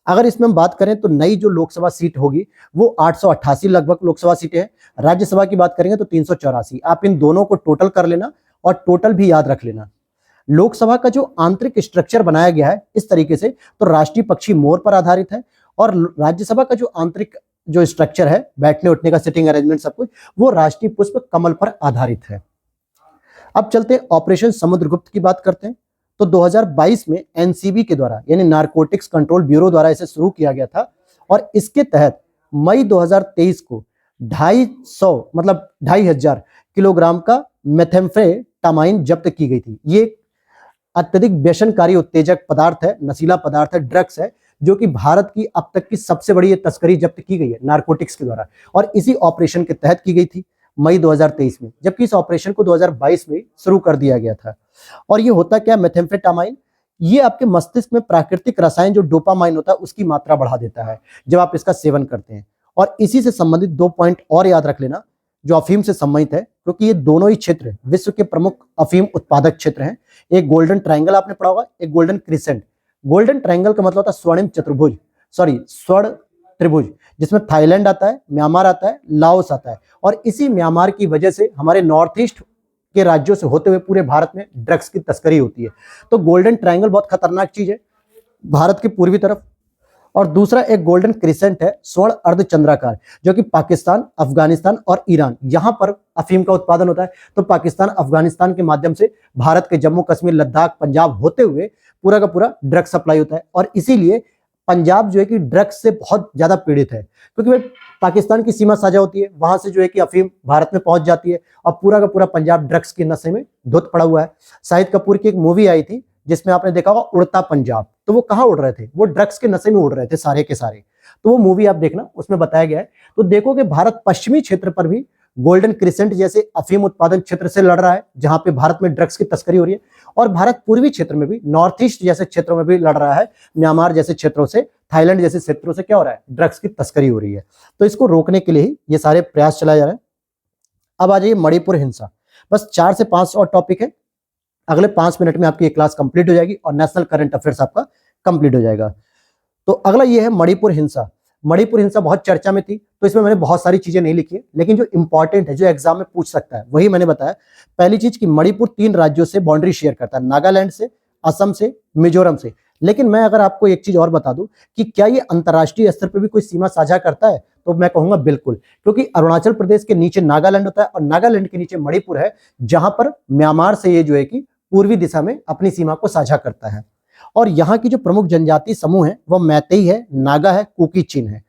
अगर इसमें हम बात करें तो नई जो लोकसभा सीट होगी वो 888 लगभग लोकसभा सीटें हैं। राज्यसभा की बात करेंगे तो 384। आप इन दोनों को टोटल कर लेना और टोटल भी याद रख लेना। लोकसभा का जो आंतरिक स्ट्रक्चर बनाया गया है इस तरीके से, तो राष्ट्रीय पक्षी मोर पर आधारित है, और राज्यसभा का जो आंतरिक जो स्ट्रक्चर है, बैठने उठने का सिटिंग अरेंजमेंट सब कुछ, वो राष्ट्रीय पुष्प कमल पर आधारित है। अब चलते हैं ऑपरेशन समुद्रगुप्त की बात करते हैं। तो 2022 में एनसीबी के द्वारा यानी नारकोटिक्स कंट्रोल ब्यूरो द्वारा इसे शुरू किया गया था, और इसके तहत मई 2023 को 250 मतलब 2500 किलोग्राम का मेथेम्फेटामाइन जब्त की गई थी। ये अत्यधिक व्यसनकारी उत्तेजक पदार्थ है, नशीला पदार्थ है, ड्रग्स है, जो कि भारत की अब तक की सबसे बड़ी ये तस्करी जब्त की गई है नारकोटिक्स के द्वारा, और इसी ऑपरेशन के तहत की गई थी मई 2023 में, जबकि इस ऑपरेशन को 2022 में शुरू कर दिया गया था। और ये होता क्या, मेथेम्फेटामाइन, ये आपके मस्तिष्क में प्राकृतिक रसायन जो डोपामाइन होता है उसकी मात्रा बढ़ा देता है जब आप इसका सेवन करते हैं। और इसी से संबंधित 2 पॉइंट और याद रख लेना जो अफीम से संबंधित है, क्योंकि ये दोनों ही क्षेत्र विश्व के प्रमुख अफीम उत्पादक क्षेत्र हैं। एक गोल्डन ट्रायंगल आपने पढ़ा होगा, एक गोल्डन क्रिसेंट। गोल्डन ट्रायंगल का मतलब होता है स्वर्णिम चतुर्भुज, स्वर्ण त्रिभुज, जिसमें थाईलैंड आता है, म्यांमार आता है, लाओस आता है, और इसी म्यांमार की वजह से हमारे नॉर्थ ईस्ट के राज्यों से होते हुए पूरे भारत में ड्रग्स की तस्करी होती है। तो गोल्डन ट्रायंगल बहुत खतरनाक चीज है भारत की पूर्वी तरफ। और दूसरा एक गोल्डन क्रिसेंट है, स्वर्ण अर्धचंद्राकार, जो कि पाकिस्तान, अफगानिस्तान और ईरान, यहां पर अफीम का उत्पादन होता है। तो पाकिस्तान, अफगानिस्तान के माध्यम से भारत के जम्मू कश्मीर, लद्दाख, पंजाब होते हुए पूरा का पूरा ड्रग्स सप्लाई होता है। और इसीलिए पंजाब जो है कि ड्रग्स से बहुत ज्यादा पीड़ित है, क्योंकि पाकिस्तान की सीमा साझा होती है, वहां से जो है कि अफीम भारत में पहुंच जाती है, और पूरा का पूरा पंजाब ड्रग्स के नशे में धुत पड़ा हुआ है। शाहिद कपूर की एक मूवी आई थी जिसमें आपने देखा होगा उड़ता पंजाब, तो वो कहाँ उड़ रहे थे, वो ड्रग्स के नशे में उड़ रहे थे सारे के सारे। तो वो मूवी आप देखना, उसमें बताया गया है। तो देखो कि भारत पश्चिमी क्षेत्र पर भी गोल्डन क्रिसेंट जैसे अफीम उत्पादन क्षेत्र से लड़ रहा है, जहां पे भारत में ड्रग्स की तस्करी हो रही है, और भारत पूर्वी क्षेत्र में भी, नॉर्थ ईस्ट जैसे क्षेत्रों में भी लड़ रहा है, म्यांमार जैसे क्षेत्रों से, थाईलैंड जैसे क्षेत्रों से क्या हो रहा है, ड्रग्स की तस्करी हो रही है। तो इसको रोकने के लिए ही ये सारे प्रयास चलाए जा रहे हैं। अब आ जाइए मणिपुर हिंसा। बस 4 से 5 और टॉपिक है, अगले 5 मिनट में आपकी ये क्लास कंप्लीट हो जाएगी और नेशनल करंट अफेयर्स आपका कंप्लीट हो जाएगा। तो अगला ये है मणिपुर हिंसा। मणिपुर हिंसा बहुत चर्चा में थी, तो इसमें मैंने बहुत सारी चीजें नहीं लिखी है, लेकिन जो इंपॉर्टेंट है, जो एग्जाम में पूछ सकता है, वही मैंने बताया। पहली चीज कि मणिपुर 3 राज्यों से बाउंड्री शेयर करता है, नागालैंड से, असम से, मिजोरम से। लेकिन मैं अगर आपको एक चीज और बता दूं कि क्या ये अंतर्राष्ट्रीय स्तर पर भी कोई सीमा साझा करता है, तो मैं कहूंगा बिल्कुल, क्योंकि अरुणाचल प्रदेश के नीचे नागालैंड होता है और नागालैंड के नीचे मणिपुर है, जहां पर म्यांमार से ये जो है कि पूर्वी दिशा में अपनी सीमा को साझा करता है। और यहाँ की जो प्रमुख जनजाति समूह है वो मैतेई है, नागा है, कुकी चिन है।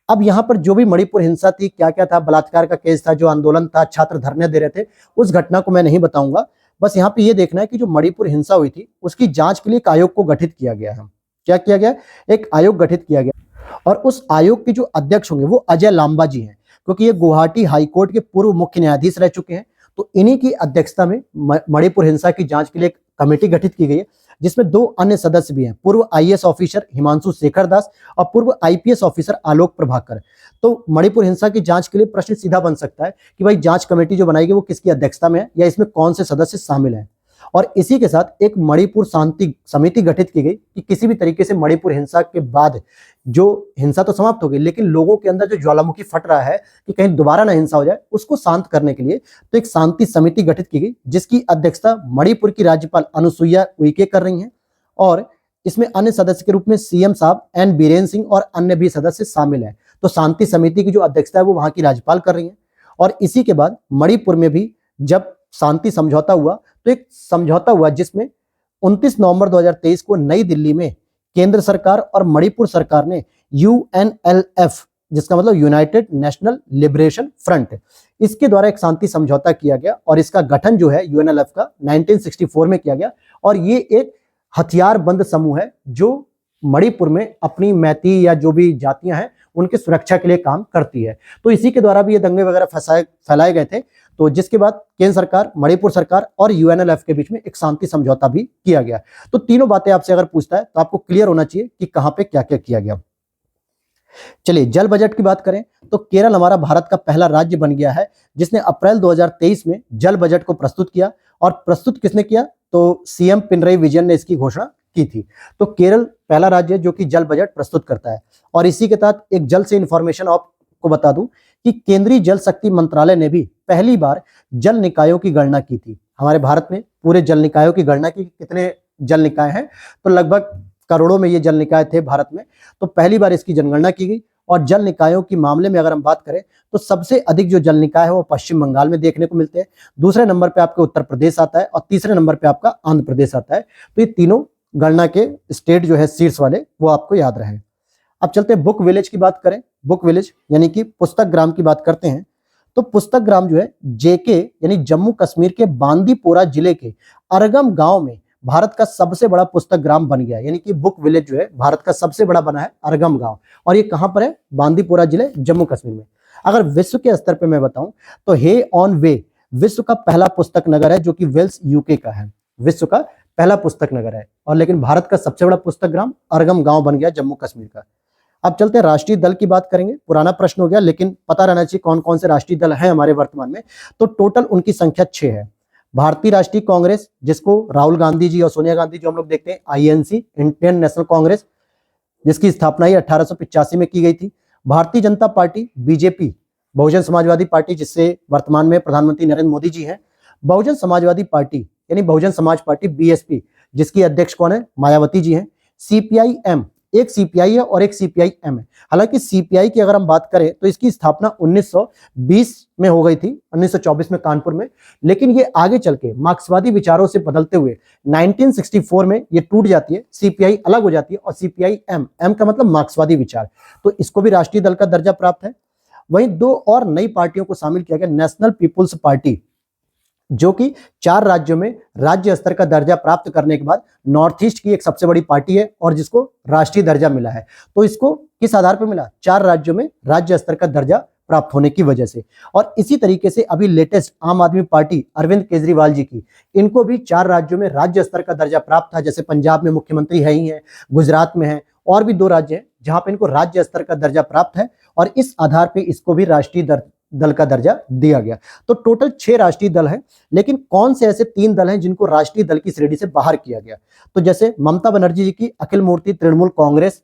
अब यहाँ पर जो भी मणिपुर हिंसा थी, क्या क्या था, बलात्कार का केस था, जो आंदोलन था, छात्र धरने दे रहे थे, उस घटना को मैं नहीं बताऊंगा। बस यहाँ पे ये देखना है कि जो मणिपुर हिंसा हुई थी उसकी जांच के लिए एक आयोग को गठित किया गया है। क्या किया गया? एक आयोग गठित किया गया, और उस आयोग के जो अध्यक्ष होंगे वो अजय लांबा जी हैं, क्योंकि ये गुवाहाटी हाईकोर्ट के पूर्व मुख्य न्यायाधीश रह चुके हैं। तो इन्हीं की अध्यक्षता में मणिपुर हिंसा की जांच के लिए एक कमेटी गठित की गई है, जिसमें 2 अन्य सदस्य भी हैं, पूर्व आईएएस ऑफिसर हिमांशु शेखर दास और पूर्व आईपीएस ऑफिसर आलोक प्रभाकर। तो मणिपुर हिंसा की जांच के लिए प्रश्न सीधा बन सकता है कि भाई जांच कमेटी जो बनाई गई वो किसकी अध्यक्षता में है, या इसमें कौन से सदस्य शामिल हैं। और इसी के साथ एक मणिपुर शांति समिति गठित की गई कि किसी भी तरीके से मणिपुर हिंसा के बाद जो हिंसा तो समाप्त हो गई, लेकिन लोगों के अंदर जो ज्वालामुखी फट रहा है कि कहीं दोबारा ना हिंसा हो जाए, उसको शांत करने के लिए तो एक शांति समिति गठित की गई, जिसकी अध्यक्षता मणिपुर की राज्यपाल अनुसुईया उइके कर रही हैं। और इसमें अन्य सदस्य के रूप में सीएम साहब एन बीरेन सिंह और अन्य भी सदस्य शामिल हैं। तो शांति समिति की जो अध्यक्षता है वो वहां की राज्यपाल कर रही हैं। और इसी के बाद मणिपुर में भी जब शांति समझौता हुआ, तो एक समझौता हुआ जिसमें 29 नवंबर 2023 को नई दिल्ली में केंद्र सरकार और मणिपुर सरकार ने यूएनएलएफ, जिसका मतलब यूनाइटेड नेशनल लिबरेशन फ्रंट, इसके द्वारा एक शांति समझौता किया गया। और इसका गठन जो है यूएनएलएफ का 1964 में किया गया। और ये एक हथियार बंद समूह है जो मणिपुर में अपनी मैती या जो भी जातियां हैं उनकी सुरक्षा के लिए काम करती है। तो इसी के द्वारा भी ये दंगे वगैरह फैलाए गए थे। तो जिसके बाद केंद्र सरकार, मणिपुर सरकार और यूएनएलएफ के बीच में एक शांति समझौता भी किया गया। तो तीनों बातें आपसे अगर पूछता है तो आपको क्लियर होना चाहिए कि कहां पे क्या क्या किया गया। चलिए जल बजट की बात करें तो केरल हमारा भारत का पहला राज्य बन गया है जिसने अप्रैल 2023 में जल बजट को प्रस्तुत किया। और प्रस्तुत किसने किया? तो सीएम पिनरई विजयन ने इसकी घोषणा की थी। तो केरल पहला राज्य है जो कि जल बजट प्रस्तुत करता है। और इसी के तहत एक जल से इंफॉर्मेशन आपको बता दूं कि केंद्रीय जल शक्ति मंत्रालय ने भी पहली बार जल निकायों की गणना की थी। हमारे भारत में पूरे जल निकायों की गणना की, कितने जल निकाय हैं, तो लगभग करोड़ों में ये जल निकाय थे भारत में। तो पहली बार इसकी जनगणना की गई। और जल निकायों की मामले में अगर हम बात करें तो सबसे अधिक जो जल निकाय है वो पश्चिम बंगाल में देखने को मिलते हैं। दूसरे नंबर पे आपके उत्तर प्रदेश आता है और तीसरे नंबर पे आपका आंध्र प्रदेश आता है। तो ये तीनों गणना के स्टेट जो है शीर्ष वाले, वो आपको याद रहे। अब चलते हैं बुक विलेज की बात करें। बुक विलेज यानी कि पुस्तक ग्राम की बात करते हैं। तो पुस्तक ग्राम जो है जेके यानी जम्मू कश्मीर के बांदीपोरा जिले के अरगम गांव में भारत का सबसे बड़ा पुस्तक ग्राम बन गया। यानी कि बुक विलेज जो है भारत का सबसे बड़ा बना है अरगम गांव। और ये कहां पर है? बांदीपोरा जिले, जम्मू कश्मीर में। अगर विश्व के स्तर पे मैं बताऊं तो हे ऑन वे विश्व का पहला पुस्तक नगर है जो कि वेल्स यूके का है। विश्व का पहला पुस्तक नगर है। और लेकिन भारत का सबसे बड़ा पुस्तक ग्राम अरगम गांव बन गया जम्मू कश्मीर का। अब चलते हैं राष्ट्रीय दल की बात करेंगे। पुराना प्रश्न हो गया लेकिन पता रहना चाहिए कौन कौन से राष्ट्रीय दल हैं हमारे वर्तमान में। तो टोटल उनकी संख्या 6 है। भारतीय राष्ट्रीय कांग्रेस, जिसको राहुल गांधी जी और सोनिया गांधी जो हम लोग देखते हैं, आईएनसी इंडियन नेशनल कांग्रेस, जिसकी स्थापना ही 1885 में की गई थी। Bharatiya Janata party BJP, Bahujan Samajwadi party जिससे वर्तमान में प्रधानमंत्री नरेंद्र मोदी जी हैं। बहुजन समाजवादी पार्टी यानी बहुजन समाज पार्टी बीएसपी, जिसकी अध्यक्ष कौन है? मायावती जी हैं। सीपीआईएम, एक सीपीआई है और एक सीपीआईएम है। हालांकि सीपीआई की अगर हम बात करें तो इसकी स्थापना 1920 में हो गई थी, 1924 में कानपुर में। लेकिन ये आगे चल के मार्क्सवादी विचारों से बदलते हुए 1964 में ये टूट जाती है, सीपीआई अलग हो जाती है और सीपीआईएम, एम का मतलब मार्क्सवादी विचार, तो इसको भी राष्ट्रीय दल का दर्जा प्राप्त है। वहीं 2 और नई पार्टियों को शामिल किया गया, नेशनल पीपुल्स पार्टी जो कि 4 राज्यों में राज्य स्तर का दर्जा प्राप्त करने के बाद नॉर्थ ईस्ट की एक सबसे बड़ी पार्टी है और जिसको राष्ट्रीय दर्जा मिला है। तो इसको किस आधार पर मिला? 4 राज्यों में राज्य स्तर का दर्जा प्राप्त होने की वजह से। और इसी तरीके से अभी लेटेस्ट आम आदमी पार्टी अरविंद केजरीवाल जी की, इनको भी 4 राज्यों में राज्य स्तर का दर्जा प्राप्त था। जैसे पंजाब में मुख्यमंत्री है ही है, गुजरात में है, और भी 2 राज्य हैं जहां पे इनको राज्य स्तर का दर्जा प्राप्त है। और इस आधार पे इसको भी राष्ट्रीय दल का दर्जा दिया गया। तो टोटल 6 राष्ट्रीय दल हैं। लेकिन कौन से ऐसे 3 दल हैं जिनको राष्ट्रीय दल की श्रेणी से बाहर किया गया? तो जैसे ममता बनर्जी जी की अखिल मूर्ति तृणमूल कांग्रेस,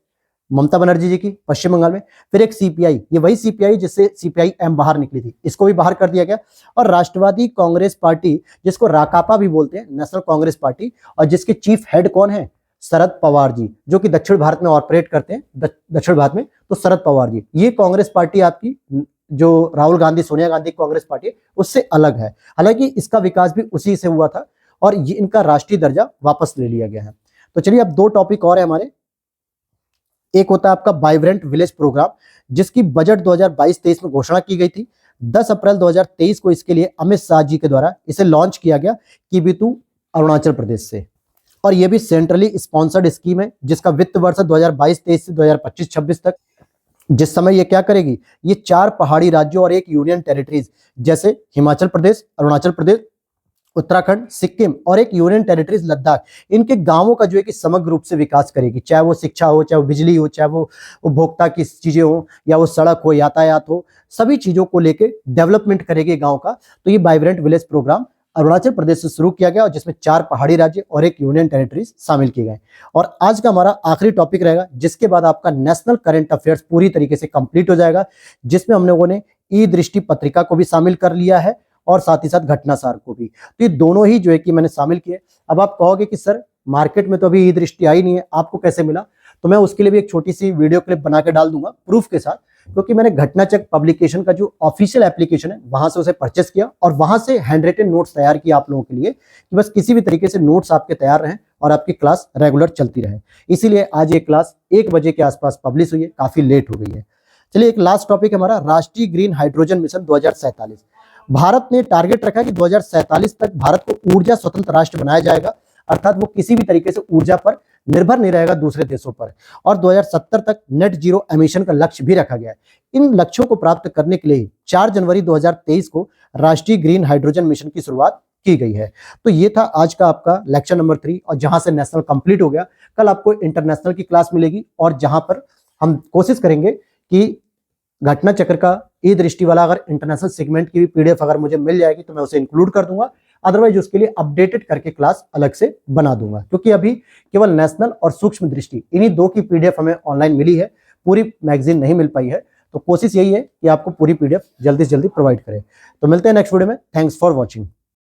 ममता बनर्जी जी की पश्चिम बंगाल में। फिर एक सीपीआई, ये वही सीपीआई जिससे सीपीआईएम बाहर निकली थी, इसको भी बाहर कर दिया गया। और राष्ट्रवादी कांग्रेस पार्टी, जिसको राकापा भी बोलते हैं, नेशनल कांग्रेस पार्टी, और जिसके चीफ हेड कौन है? शरद पवार जी, जो कि दक्षिण भारत में ऑपरेट करते हैं, दक्षिण भारत में। तो शरद पवार जी, ये कांग्रेस पार्टी आपकी जो राहुल गांधी सोनिया गांधी कांग्रेस पार्टी है उससे अलग है। हालांकि इसका विकास भी उसी से हुआ था और ये इनका राष्ट्रीय दर्जा वापस ले लिया गया है। तो चलिए अब 2 टॉपिक और है हमारे। एक होता है आपका वाइब्रेंट विलेज प्रोग्राम, जिसकी बजट 2022-23 में घोषणा की गई थी। 10 अप्रैल 2023 को इसके लिए अमित शाह जी के द्वारा इसे लॉन्च किया गया किबिथु, अरुणाचल प्रदेश से। और यह भी सेंट्रली स्पॉन्सर्ड स्कीम है जिसका वित्त वर्ष 2022-23 से 2025-26 तक, जिस समय ये क्या करेगी, ये 4 पहाड़ी राज्यों और एक यूनियन टेरिटरीज जैसे हिमाचल प्रदेश, अरुणाचल प्रदेश, उत्तराखंड, सिक्किम और एक यूनियन टेरिटरीज लद्दाख, इनके गांवों का जो है कि समग्र रूप से विकास करेगी। चाहे वो शिक्षा हो, चाहे वो बिजली हो, चाहे वो उपभोक्ता की चीजें हो, या वो सड़क हो, यातायात हो, सभी चीजों को लेके डेवलपमेंट करेगी गांव का। तो ये vibrant village programme Arunachal Pradesh से शुरू किया गया और जिसमें 4 पहाड़ी राज्य और एक यूनियन टेरिटरीज शामिल किए गए। और आज का हमारा आखिरी टॉपिक रहेगा, जिसके बाद आपका नेशनल करंट अफेयर्स पूरी तरीके से कंप्लीट हो जाएगा, जिसमें हम लोगों ने ई दृष्टि पत्रिका को भी शामिल कर लिया है और साथ ही साथ घटनासार को भी। तो ये दोनों ही जो है कि मैंने शामिल किए। अब आप कहोगे कि सर मार्केट में तो अभी ई दृष्टि आई नहीं है, आपको कैसे मिला? तो मैं उसके लिए भी एक छोटी सी वीडियो क्लिप बना के डाल दूंगा प्रूफ के साथ, क्योंकि मैंने घटनाचक पब्लिकेशन का जो ऑफिशियल एप्लीकेशन है वहां से उसे परचेस किया और वहां से हैंड रिटन नोट्स तैयार किया आप लोगों के लिए, कि बस किसी भी तरीके से नोट्स आपके तैयार रहें और आपकी क्लास रेगुलर चलती रहे। इसीलिए आज ये क्लास 1 बजे के आसपास पब्लिश हुई है, काफी लेट हो गई है। चलिए एक लास्ट टॉपिक हमारा, राष्ट्रीय ग्रीन हाइड्रोजन मिशन 2047। भारत ने टारगेट रखा कि 2047 तक भारत को ऊर्जा स्वतंत्र राष्ट्र बनाया जाएगा, अर्थात वो किसी भी तरीके से ऊर्जा पर निर्भर नहीं रहेगा दूसरे देशों पर, और 2070 तक नेट जीरो एमिशन का लक्ष्य भी रखा गया है। इन लक्ष्यों को प्राप्त करने के लिए 4 जनवरी 2023 को राष्ट्रीय ग्रीन हाइड्रोजन मिशन की शुरुआत की गई है। तो ये था आज का आपका लेक्चर नंबर 3, और जहां से नेशनल कंप्लीट हो गया, कल आपको इंटरनेशनल की क्लास मिलेगी, और जहां पर हम कोशिश करेंगे कि घटना चक्र का ई दृष्टि वाला अगर इंटरनेशनल सेगमेंट की भी पीडीएफ अगर मुझे मिल जाएगी तो मैं उसे इंक्लूड कर दूंगा, अदरवाइज उसके लिए अपडेटेड करके क्लास अलग से बना दूंगा, क्योंकि अभी केवल नेशनल और सूक्ष्म दृष्टि इन्हीं 2 की पीडीएफ हमें ऑनलाइन मिली है, पूरी मैगजीन नहीं मिल पाई है। तो कोशिश यही है कि आपको पूरी पीडीएफ जल्दी से जल्दी प्रोवाइड करें। तो मिलते हैं नेक्स्ट वीडियो में। Thanks for watching.